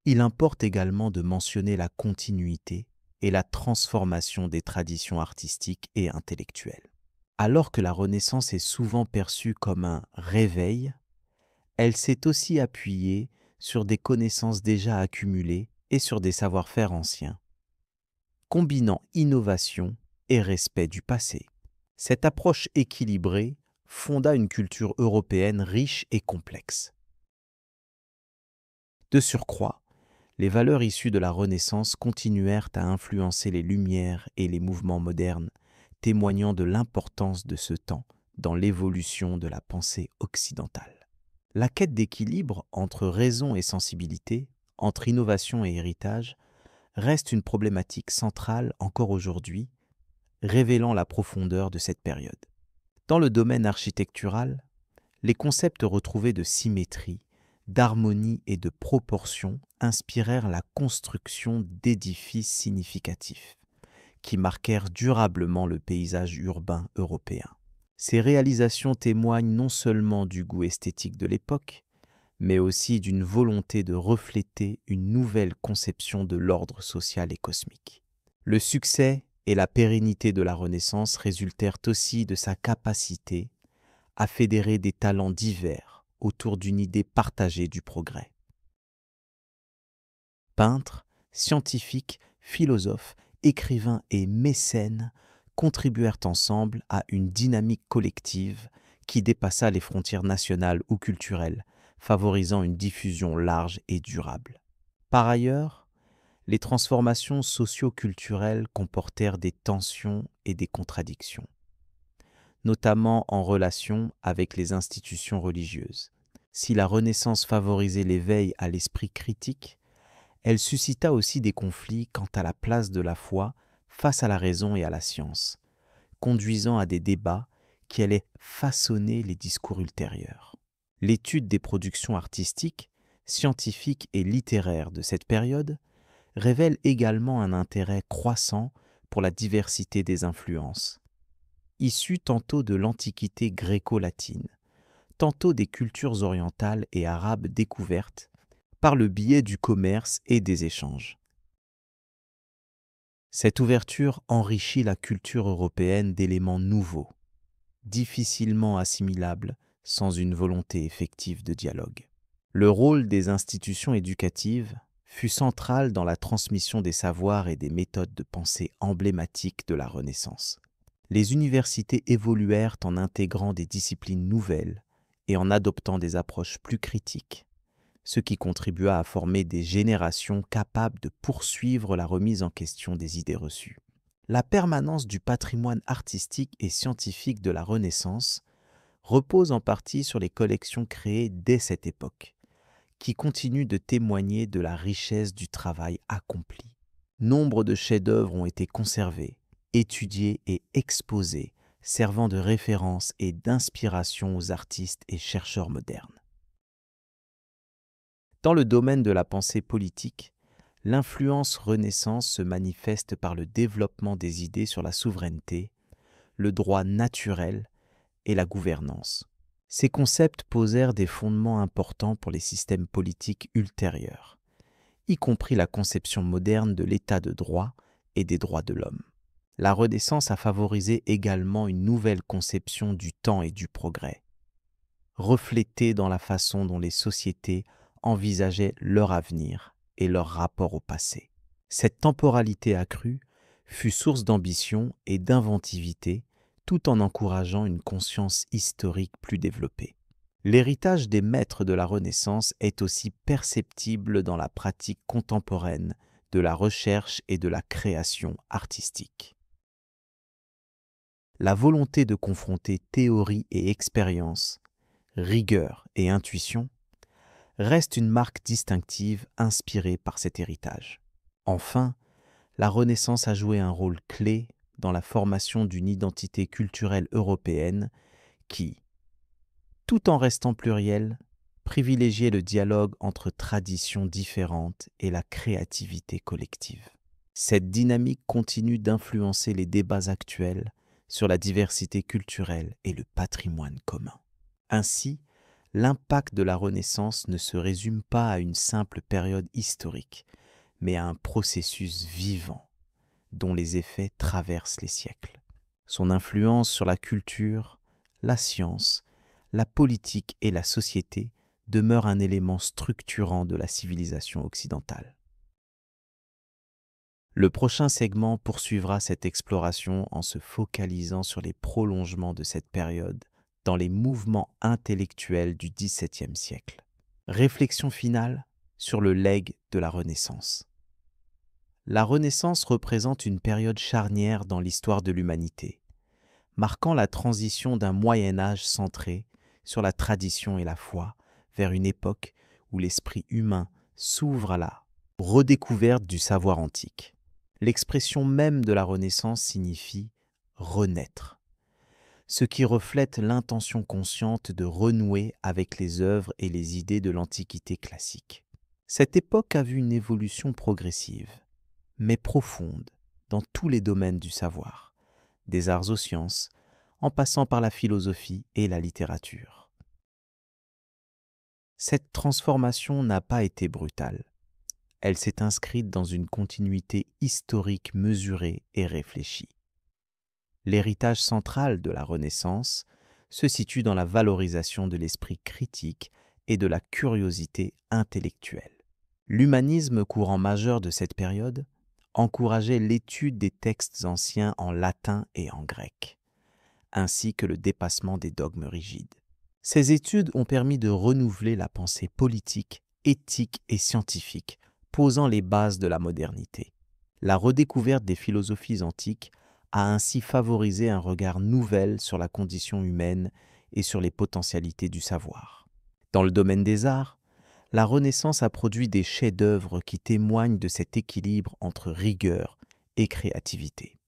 Il importe également de mentionner la continuité et la transformation des traditions artistiques et intellectuelles. Alors que la Renaissance est souvent perçue comme un réveil, elle s'est aussi appuyée sur des connaissances déjà accumulées et sur des savoir-faire anciens, combinant innovation et respect du passé. Cette approche équilibrée fonda une culture européenne riche et complexe. De surcroît, les valeurs issues de la Renaissance continuèrent à influencer les Lumières et les mouvements modernes, témoignant de l'importance de ce temps dans l'évolution de la pensée occidentale. La quête d'équilibre entre raison et sensibilité, entre innovation et héritage, reste une problématique centrale encore aujourd'hui, révélant la profondeur de cette période. Dans le domaine architectural, les concepts retrouvés de symétrie, d'harmonie et de proportion inspirèrent la construction d'édifices significatifs, qui marquèrent durablement le paysage urbain européen. Ces réalisations témoignent non seulement du goût esthétique de l'époque, mais aussi d'une volonté de refléter une nouvelle conception de l'ordre social et cosmique. Le succès et la pérennité de la Renaissance résultèrent aussi de sa capacité à fédérer des talents divers autour d'une idée partagée du progrès. Peintres, scientifiques, philosophes, écrivains et mécènes contribuèrent ensemble à une dynamique collective qui dépassa les frontières nationales ou culturelles, favorisant une diffusion large et durable. Par ailleurs, les transformations socio-culturelles comportèrent des tensions et des contradictions, notamment en relation avec les institutions religieuses. Si la Renaissance favorisait l'éveil à l'esprit critique, elle suscita aussi des conflits quant à la place de la foi face à la raison et à la science, conduisant à des débats qui allaient façonner les discours ultérieurs. L'étude des productions artistiques, scientifiques et littéraires de cette période révèle également un intérêt croissant pour la diversité des influences, issues tantôt de l'Antiquité gréco-latine, tantôt des cultures orientales et arabes découvertes par le biais du commerce et des échanges. Cette ouverture enrichit la culture européenne d'éléments nouveaux, difficilement assimilables sans une volonté effective de dialogue. Le rôle des institutions éducatives fut central dans la transmission des savoirs et des méthodes de pensée emblématiques de la Renaissance. Les universités évoluèrent en intégrant des disciplines nouvelles et en adoptant des approches plus critiques, ce qui contribua à former des générations capables de poursuivre la remise en question des idées reçues. La permanence du patrimoine artistique et scientifique de la Renaissance repose en partie sur les collections créées dès cette époque, qui continuent de témoigner de la richesse du travail accompli. Nombre de chefs-d'œuvre ont été conservés, étudiés et exposés, servant de référence et d'inspiration aux artistes et chercheurs modernes. Dans le domaine de la pensée politique, l'influence Renaissance se manifeste par le développement des idées sur la souveraineté, le droit naturel et la gouvernance. Ces concepts posèrent des fondements importants pour les systèmes politiques ultérieurs, y compris la conception moderne de l'état de droit et des droits de l'homme. La Renaissance a favorisé également une nouvelle conception du temps et du progrès, reflétée dans la façon dont les sociétés envisageaient leur avenir et leur rapport au passé. Cette temporalité accrue fut source d'ambition et d'inventivité, tout en encourageant une conscience historique plus développée. L'héritage des maîtres de la Renaissance est aussi perceptible dans la pratique contemporaine de la recherche et de la création artistique. La volonté de confronter théorie et expérience, rigueur et intuition reste une marque distinctive inspirée par cet héritage. Enfin, la Renaissance a joué un rôle clé dans la formation d'une identité culturelle européenne qui, tout en restant plurielle, privilégiait le dialogue entre traditions différentes et la créativité collective. Cette dynamique continue d'influencer les débats actuels sur la diversité culturelle et le patrimoine commun. Ainsi, l'impact de la Renaissance ne se résume pas à une simple période historique, mais à un processus vivant dont les effets traversent les siècles. Son influence sur la culture, la science, la politique et la société demeure un élément structurant de la civilisation occidentale. Le prochain segment poursuivra cette exploration en se focalisant sur les prolongements de cette période dans les mouvements intellectuels du XVIIe siècle. Réflexion finale sur le legs de la Renaissance. La Renaissance représente une période charnière dans l'histoire de l'humanité, marquant la transition d'un Moyen Âge centré sur la tradition et la foi vers une époque où l'esprit humain s'ouvre à la redécouverte du savoir antique. L'expression même de la Renaissance signifie « renaître », ce qui reflète l'intention consciente de renouer avec les œuvres et les idées de l'Antiquité classique. Cette époque a vu une évolution progressive, mais profonde, dans tous les domaines du savoir, des arts aux sciences, en passant par la philosophie et la littérature. Cette transformation n'a pas été brutale. Elle s'est inscrite dans une continuité historique mesurée et réfléchie. L'héritage central de la Renaissance se situe dans la valorisation de l'esprit critique et de la curiosité intellectuelle. L'humanisme, courant majeur de cette période, encourageait l'étude des textes anciens en latin et en grec, ainsi que le dépassement des dogmes rigides. Ces études ont permis de renouveler la pensée politique, éthique et scientifique, posant les bases de la modernité. La redécouverte des philosophies antiques a ainsi favorisé un regard nouvel sur la condition humaine et sur les potentialités du savoir. Dans le domaine des arts, la Renaissance a produit des chefs-d'œuvre qui témoignent de cet équilibre entre rigueur et créativité.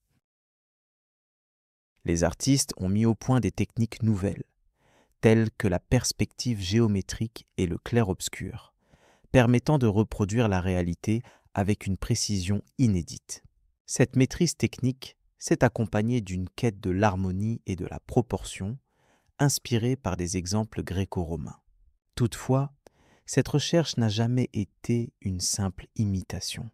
Les artistes ont mis au point des techniques nouvelles, telles que la perspective géométrique et le clair-obscur, permettant de reproduire la réalité avec une précision inédite. Cette maîtrise technique s'est accompagnée d'une quête de l'harmonie et de la proportion, inspirée par des exemples gréco-romains. Toutefois, cette recherche n'a jamais été une simple imitation,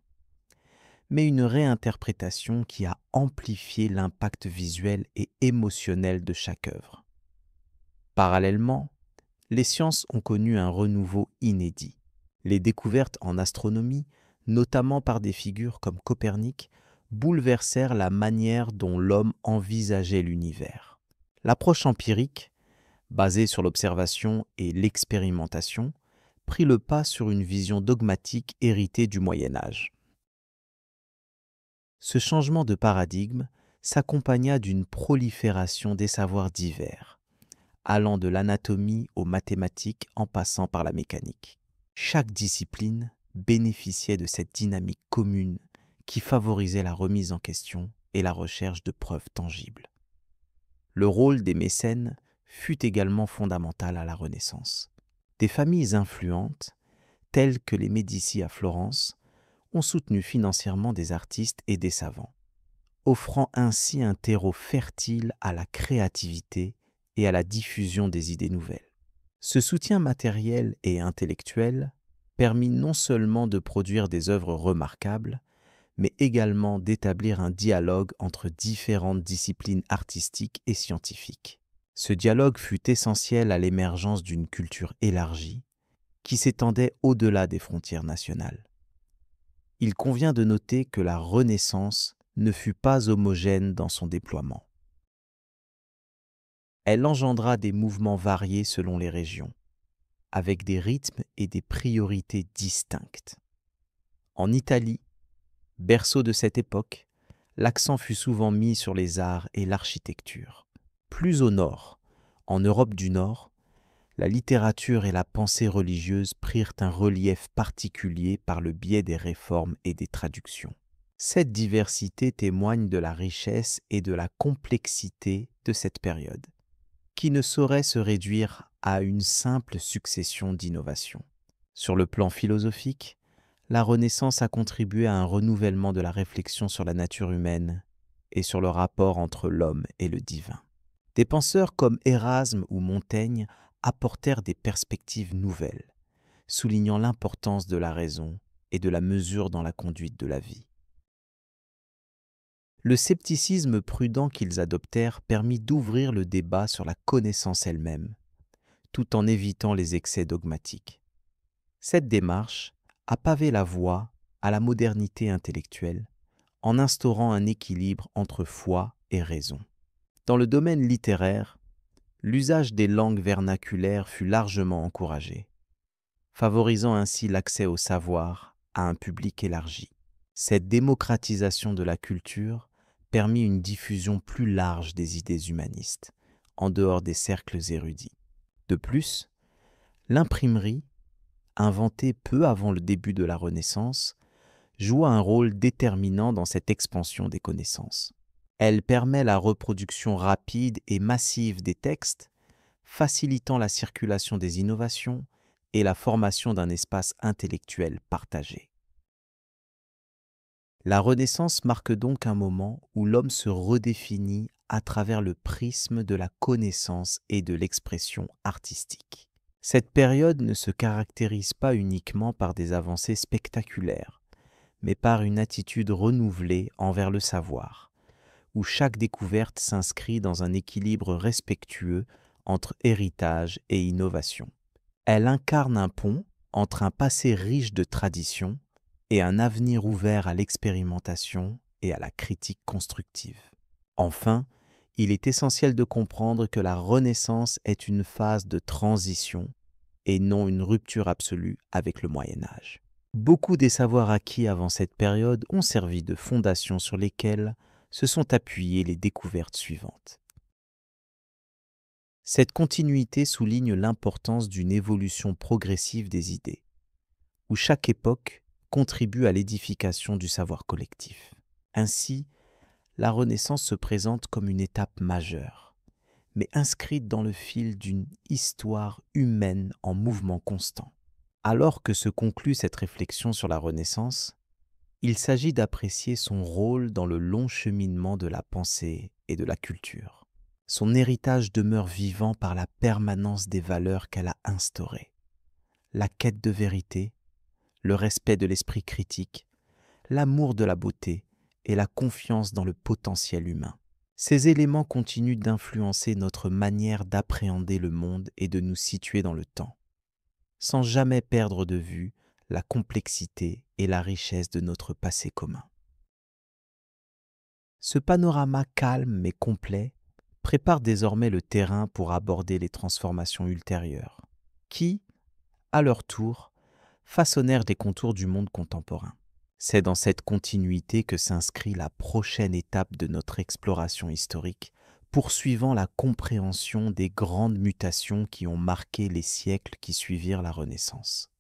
mais une réinterprétation qui a amplifié l'impact visuel et émotionnel de chaque œuvre. Parallèlement, les sciences ont connu un renouveau inédit. Les découvertes en astronomie, notamment par des figures comme Copernic, bouleversèrent la manière dont l'homme envisageait l'univers. L'approche empirique, basée sur l'observation et l'expérimentation, prit le pas sur une vision dogmatique héritée du Moyen Âge. Ce changement de paradigme s'accompagna d'une prolifération des savoirs divers, allant de l'anatomie aux mathématiques en passant par la mécanique. Chaque discipline bénéficiait de cette dynamique commune qui favorisait la remise en question et la recherche de preuves tangibles. Le rôle des mécènes fut également fondamental à la Renaissance. Des familles influentes, tels que les Médicis à Florence, ont soutenu financièrement des artistes et des savants, offrant ainsi un terreau fertile à la créativité et à la diffusion des idées nouvelles. Ce soutien matériel et intellectuel permit non seulement de produire des œuvres remarquables, mais également d'établir un dialogue entre différentes disciplines artistiques et scientifiques. Ce dialogue fut essentiel à l'émergence d'une culture élargie qui s'étendait au-delà des frontières nationales. Il convient de noter que la Renaissance ne fut pas homogène dans son déploiement. Elle engendra des mouvements variés selon les régions, avec des rythmes et des priorités distinctes. En Italie, berceau de cette époque, l'accent fut souvent mis sur les arts et l'architecture. Plus au nord, en Europe du Nord, la littérature et la pensée religieuse prirent un relief particulier par le biais des réformes et des traductions. Cette diversité témoigne de la richesse et de la complexité de cette période, qui ne saurait se réduire à une simple succession d'innovations. Sur le plan philosophique, la Renaissance a contribué à un renouvellement de la réflexion sur la nature humaine et sur le rapport entre l'homme et le divin. Des penseurs comme Érasme ou Montaigne apportèrent des perspectives nouvelles, soulignant l'importance de la raison et de la mesure dans la conduite de la vie. Le scepticisme prudent qu'ils adoptèrent permit d'ouvrir le débat sur la connaissance elle-même, tout en évitant les excès dogmatiques. Cette démarche a pavé la voie à la modernité intellectuelle en instaurant un équilibre entre foi et raison. Dans le domaine littéraire, l'usage des langues vernaculaires fut largement encouragé, favorisant ainsi l'accès au savoir à un public élargi. Cette démocratisation de la culture permit une diffusion plus large des idées humanistes, en dehors des cercles érudits. De plus, l'imprimerie, inventée peu avant le début de la Renaissance, joua un rôle déterminant dans cette expansion des connaissances. Elle permet la reproduction rapide et massive des textes, facilitant la circulation des innovations et la formation d'un espace intellectuel partagé. La Renaissance marque donc un moment où l'homme se redéfinit à travers le prisme de la connaissance et de l'expression artistique. Cette période ne se caractérise pas uniquement par des avancées spectaculaires, mais par une attitude renouvelée envers le savoir, où chaque découverte s'inscrit dans un équilibre respectueux entre héritage et innovation. Elle incarne un pont entre un passé riche de traditions et un avenir ouvert à l'expérimentation et à la critique constructive. Enfin, il est essentiel de comprendre que la Renaissance est une phase de transition et non une rupture absolue avec le Moyen Âge. Beaucoup des savoirs acquis avant cette période ont servi de fondation sur lesquelles se sont appuyées les découvertes suivantes. Cette continuité souligne l'importance d'une évolution progressive des idées, où chaque époque contribue à l'édification du savoir collectif. Ainsi, la Renaissance se présente comme une étape majeure, mais inscrite dans le fil d'une histoire humaine en mouvement constant. Alors que se conclut cette réflexion sur la Renaissance, il s'agit d'apprécier son rôle dans le long cheminement de la pensée et de la culture. Son héritage demeure vivant par la permanence des valeurs qu'elle a instaurées. La quête de vérité, le respect de l'esprit critique, l'amour de la beauté et la confiance dans le potentiel humain. Ces éléments continuent d'influencer notre manière d'appréhender le monde et de nous situer dans le temps, sans jamais perdre de vue la complexité et la richesse de notre passé commun. Ce panorama calme mais complet prépare désormais le terrain pour aborder les transformations ultérieures, qui, à leur tour, façonnèrent les contours du monde contemporain. C'est dans cette continuité que s'inscrit la prochaine étape de notre exploration historique, poursuivant la compréhension des grandes mutations qui ont marqué les siècles qui suivirent la Renaissance.